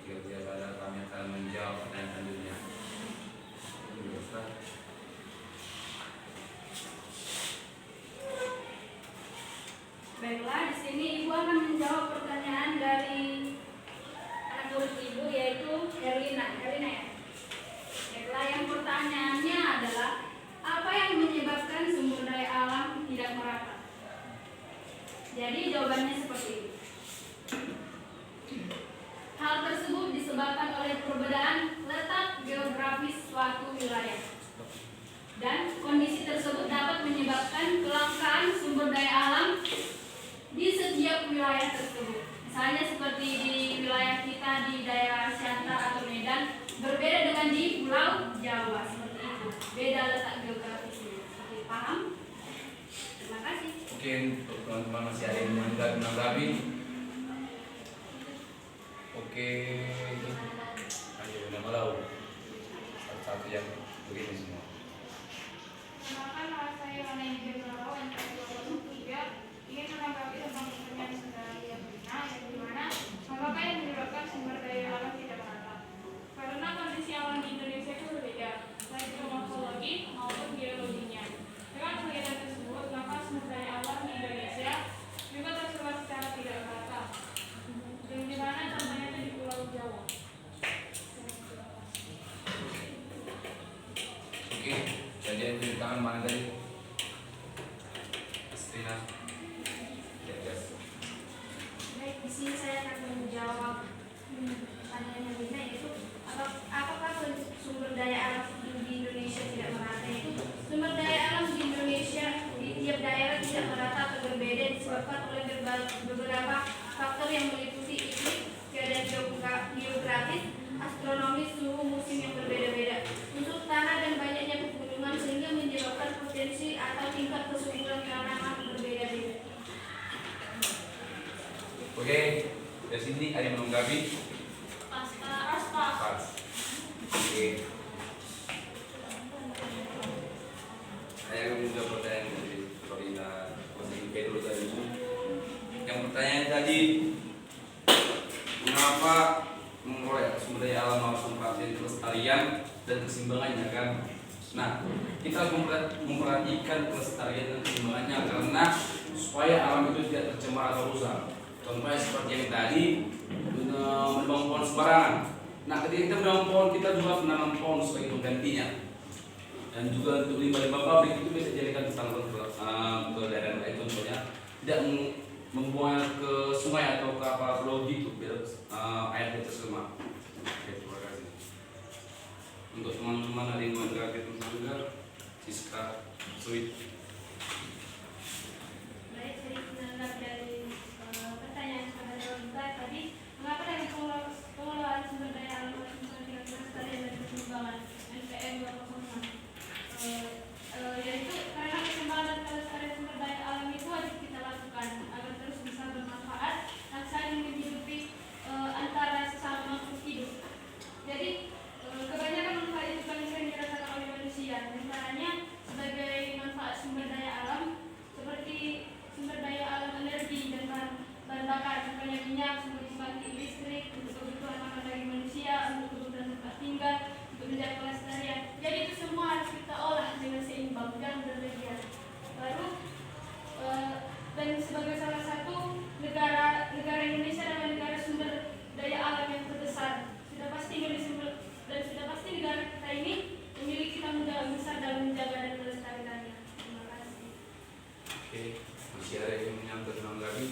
Kira-kira kami akan menjawab pertanyaan selanjutnya. Baiklah, di sini Ibu akan menjawab pertanyaan dari anak murid Ibu, yaitu Herlina ya. Baiklah, yang pertanyaannya adalah apa yang menyebabkan sumber daya alam tidak merata? Jadi jawabannya seperti ini. Hal tersebut disebabkan oleh perbedaan letak geografis suatu wilayah. Dan kondisi tersebut dapat menyebabkan kelangkaan sumber daya alam di setiap wilayah tersebut. Misalnya seperti di wilayah kita di daerah Siantar atau Medan berbeda dengan di Pulau Jawa, seperti itu. Beda letak geografisnya. Seperti paham? Terima kasih. Oke, untuk teman-teman masih ada yang menanggapi? Oke, ayo nama lau satu-satu yang begini semua. Kenalkan, nama saya Yohana Jenderal NPM 23 ingin menanggapi tentang pertanyaan saudara Herlina, yang dimana apakah yang menyebabkan sumber daya alam tidak merata? Karena kondisi Oke, jadi itu tangan mana tadi? Asrina. Yes. Baik, di sini saya akan menjawab pertanyaan yang Bina, yaitu apakah sumber daya alam di Indonesia tidak merata? Itu sumber daya alam di Indonesia di tiap daerah tidak merata atau berbeda disebabkan oleh beberapa faktor yang meliputi iklim, keadaan geografis, astronomi, suhu musim yang berbeda-beda, untuk tanah dan banyaknya pegunungan sehingga menyebabkan potensi atau tingkat kesuburan tanaman berbeda-beda. Oke, dari sini ada yang melengkapi? Pas. Oke. Saya akan menjawab pertanyaan dari Florina Posisi dulu tadi. Yang pertanyaan tadi, mengapa mengelola sumber daya alam harus memperhatikan kelestarian dan keseimbangannya kan? Nah, kita harus memperhatikan kelestarian dan keseimbangannya karena supaya alam itu tidak tercemar atau rusak. Contohnya seperti yang tadi, menebang pohon sembarangan. Nah, ketika kita menebang pohon, kita juga harus menanam pohon sebagai penggantinya. Dan juga untuk limbah-limbah pabrik itu bisa dijadikan saluran ke daerah lain, contohnya tidak membuangnya ke sungai atau ke apa laut gitu biar air tidak tercemar. Oke, terima kasih. Untuk teman-teman ada yang mengerti tentang juga Siska Sweet. Baik, saya menanggapi dari pertanyaan saudara Rolita tadi, mengapa dari pengelolaan sumber daya alam harus memperhatikan kelestarian dan keseimbangan NPM 206? Yaitu karena keseimbangan dan kelestarian sumber daya alam itu wajib kita lakukan agar terus bisa bermanfaat dan saling menghidupi antara sesama makhluk hidup. Jadi kebanyakan manfaat itu paling sering dirasakan oleh manusia, antaranya sebagai manfaat sumber daya alam seperti sumber daya alam energi dan bahan bakar, contohnya minyak, sumber pembangkit listrik, untuk kebutuhan makan bagi manusia, untuk kebutuhan tempat tinggal, untuk menjaga kelestarian. Jadi itu semua harus kita olah dengan seimbang dan berlebihan. Baru dan sebagai salah satu negara Indonesia adalah negara sumber daya alam yang terbesar. Sudah pasti negara kita ini memiliki tanggung jawab besar dalam menjaga dan melestarikannya. Terima kasih. Oke, masih ada yang menyangkut lagi?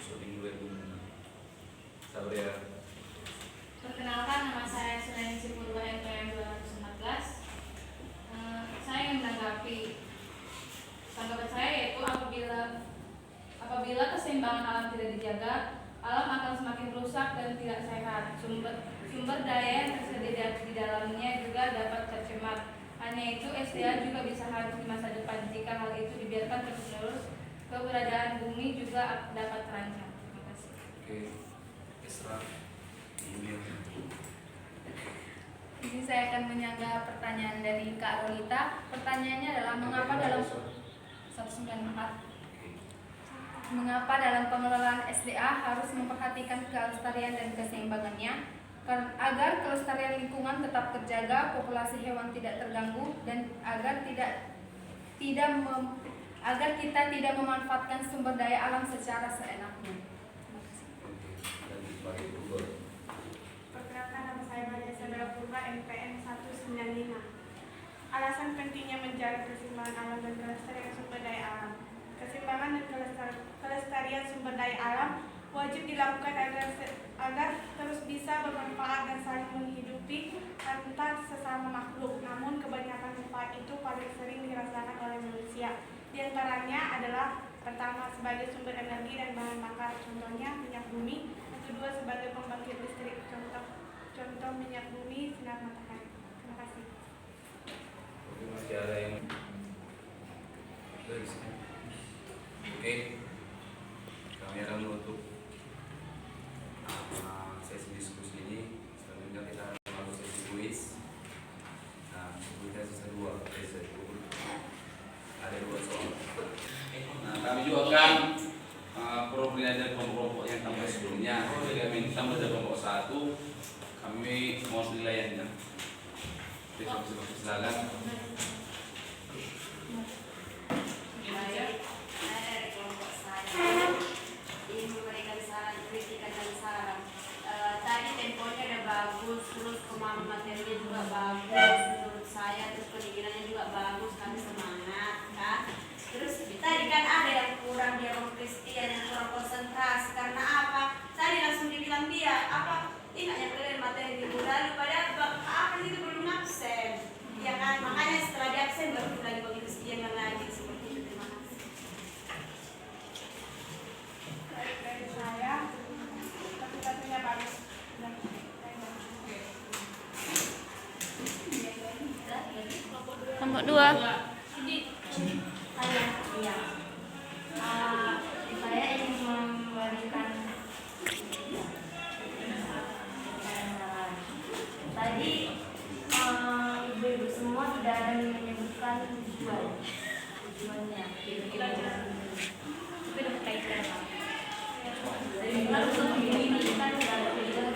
Shooting dulu ya, sabar ya. Perkenalkan, nama saya Sulaiman Purba NPM 214. Saya ingin menanggapi tanggapan saya, yaitu apabila keseimbangan alam tidak dijaga, alam akan semakin rusak dan tidak sehat. Sumber daya yang tersedia di dalamnya juga dapat tercemar. Hanya itu, SDA juga bisa habis di masa depan jika hal itu dibiarkan terus-menerus. Keberadaan bumi juga dapat terancam. Terima kasih. Oke, Isra. Ini saya akan menyanggah pertanyaan dari Kak Rolita. Pertanyaannya adalah mengapa dalam pengelolaan SDA harus memperhatikan kelestarian dan keseimbangannya agar kelestarian lingkungan tetap terjaga, populasi hewan tidak terganggu, dan agar kita tidak memanfaatkan sumber daya alam secara seenaknya. Perkenalkan, nama saya Maria Sandra Purba NPM 195. Alasan pentingnya menjaga keseimbangan alam dan kelestarian sumber daya alam. Keseimbangan dan kelestarian sumber daya alam wajib dilakukan agar terus bisa bermanfaat dan saling menghidupi antar sesama makhluk. Namun kebanyakan manfaat itu paling sering dirasakan oleh manusia. Di antaranya adalah pertama sebagai sumber energi dan bahan bakar, contohnya minyak bumi. Yang kedua sebagai pembangkit listrik, contoh minyak bumi, sinar matahari. Terima kasih. Oke, masih ada yang Oke, kami akan menutup sesi diskusi ini. Selanjutnya kita akan masuk sesi kuis. Nah, kuisnya sisa 2. Ada 2 soal. Nah, kami juga akan koordinasi kelompok yang tambah sebelumnya. Jika kami tambah dari kelompok 1, kami mau penilaiannya. Silakan. Tadi temponya udah bagus, terus kemampuan pemahaman materinya juga bagus menurut saya, terus pendinginannya juga bagus, kami semangat kan. Terus tadi kan ada yang kurang, dia orang Kristen yang kurang konsentrasi karena apa? Tadi langsung dibilang dia apa? Tidak yang kalian materi minggu lalu, padahal apa itu belum absen, ya kan? Makanya setelah di absen baru lagi bagi Kristen lagi seperti itu. Terima kasih. Dari saya, satu-satunya bagus. Kelompok 2. Iya. Saya ingin memberikan tadi ibu-ibu semua tidak ada yang menyebutkan tujuannya. Tapi udah kaitan. Lalu ini kan tidak ada tujuan.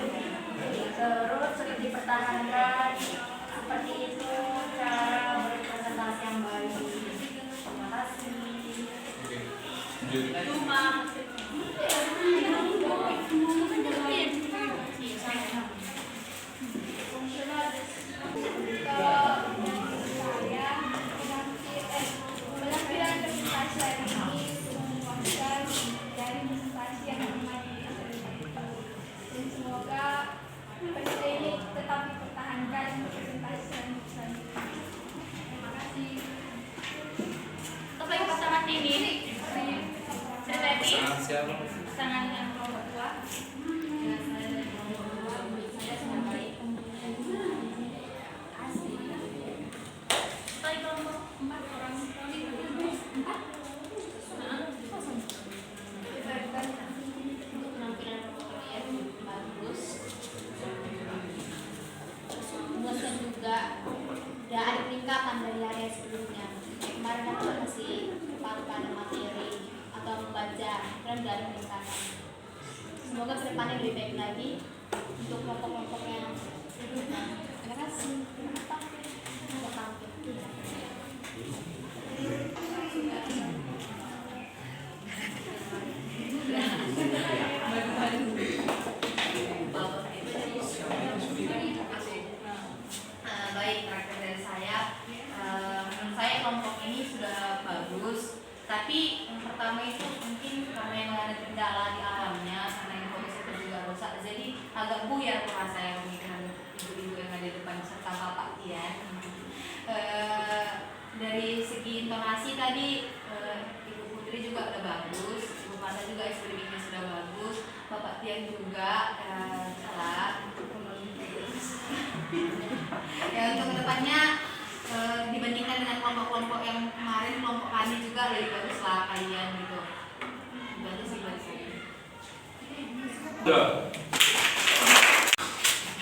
Terus dipertahankan seperti itu cara berpresentasi yang baik. Terima kasih. Penampilan presentasi hari ini memuaskan dari presentasi yang pernah dilakukan. Dan semoga presentasi ini tetap dipertahankan untuk presentasi selanjutnya. Terima kasih. Apa yang pasangan ini? Berarti Siapa? pasangan yang kelompok 2. Sekali kelompok 4 orang. Untuk penampilan kalian bagus. Memuaskan juga. Tidak ada peningkatan dari hari sebelumnya. Kemarin aku masih pada materi atau membaca dan tidak ada peningkatan. Semoga kedepannya lebih baik lagi untuk kelompok-kelompok yang sebelumnya. Terima kasih. Selamat tampil. Baik, terakhir dari saya, menurut saya kelompok ini sudah bagus. Tapi yang pertama itu mungkin karena yang ada kendala di alamnya, karena yang fokus itu juga rusak, jadi agak buyar kelas saya pemikiran ibu-ibu yang ada di depan serta bapak Tian. Dari segi intonasi tadi Ibu Putri juga udah bagus, Ibu Mata juga eksperimennya sudah bagus, Bapak Tian juga salah. Ya untuk kedepannya dibandingkan dengan kelompok-kelompok yang kemarin, kelompok kami juga lebih bagus lah kalian gitu. Itu sih buat saya.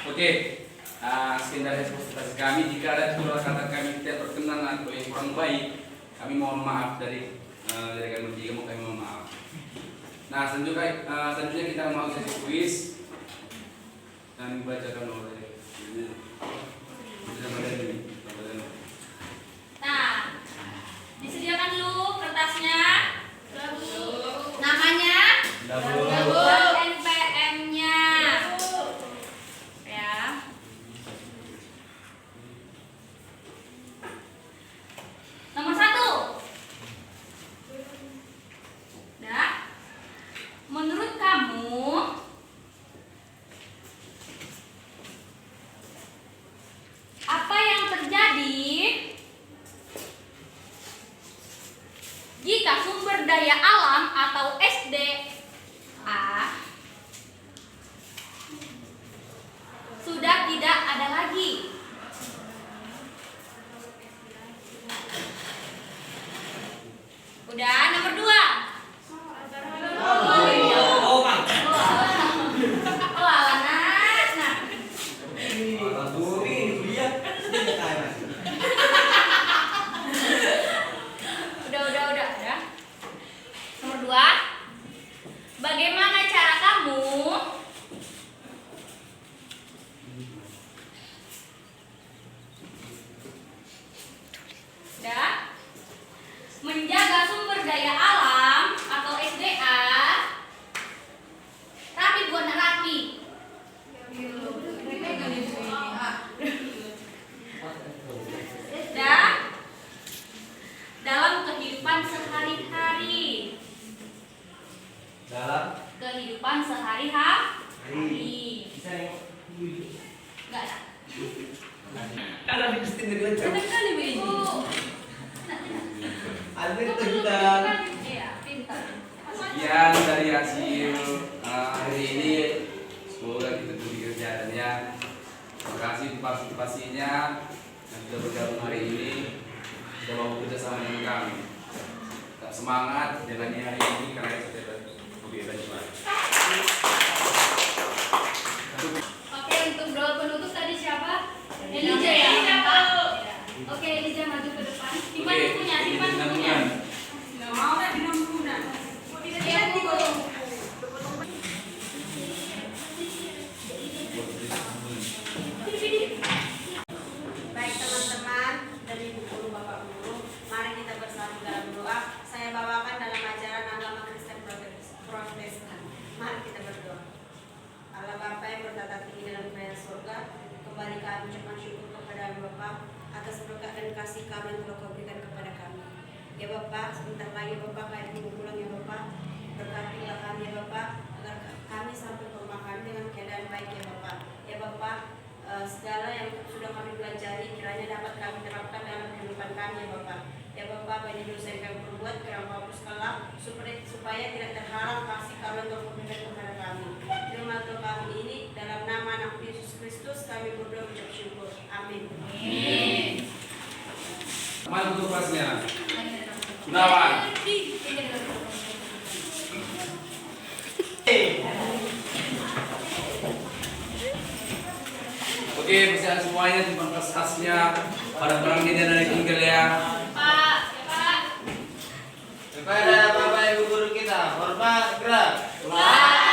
Oke, sekian dari presentasi kami. Jika ada tutur kata kami tidak berkenan atau yang kurang baik, kami mohon maaf dari kami bertiga, kami mohon maaf. Nah, selanjutnya kita mau sesi kuis dan dibacakan oleh Nah, disediakan dulu kertasnya. Namanya Buat NPM-nya. Ya. Nomor 1. Nah, menurut kamu apa yang terjadi jika sumber daya alam atau SDA sudah tidak ada lagi? Udah, nomor 2. Udah. Nomor 2. Bagaimana cara kamu sendiri aja. Senang kali Bu ini. Alvin Kok perlu tentang pintar? Iya, pintar. Sekian dari hasil hari ini. Semoga kita terus kerjaannya. Terima kasih untuk partisipasinya yang sudah bergabung hari ini, sudah mau bekerja sama dengan kami. Tetap semangat jalani hari ini karena kita lebih hebat. Oke, untuk doa penutup tadi siapa? Elija ya? Oke, Elija maju ke depan. Simpan bukunya, simpan bukunya. Mau tak minum guna? Iya, Bu. Baik teman-teman dari Ibu Guru Bapak Guru, mari kita bersama dalam doa. Saya bawakan dalam ajaran agama Kristen Protestan. Mari kita berdoa. Allah Bapa yang bertata tinggi dalam kerajaan surga, kembali kami ucapkan syukur kepada Bapa atas berkat dan kasih kami yang telah Kau berikan kepada kami. Ya Bapa, sebentar lagi Bapa kami mau pulang ya Bapa. Berkatilah kami ya Bapa, agar kami sampai ke rumah kami dengan keadaan baik ya Bapa. Ya Bapa, segala yang sudah kami pelajari kiranya dapat kami terapkan dalam kehidupan kami ya Bapa. Ya Bapa, banyak dosa yang kami perbuat, kiranya Kau hapuskanlah supaya tidak terhalang kasih Kau yang Kau berikan kepada kami. Terima doa kami ini dalam nama Anak Yesus Kristus kami berdoa ucap syukur. Amin. Mana untuk kelasnya? Gunawan. Oke, persiapan semuanya di kelas khasnya pada barang ini dan tinggal ya. Pak, Pak. kepada Bapak Ibu guru kita, hormat gerak. Pak.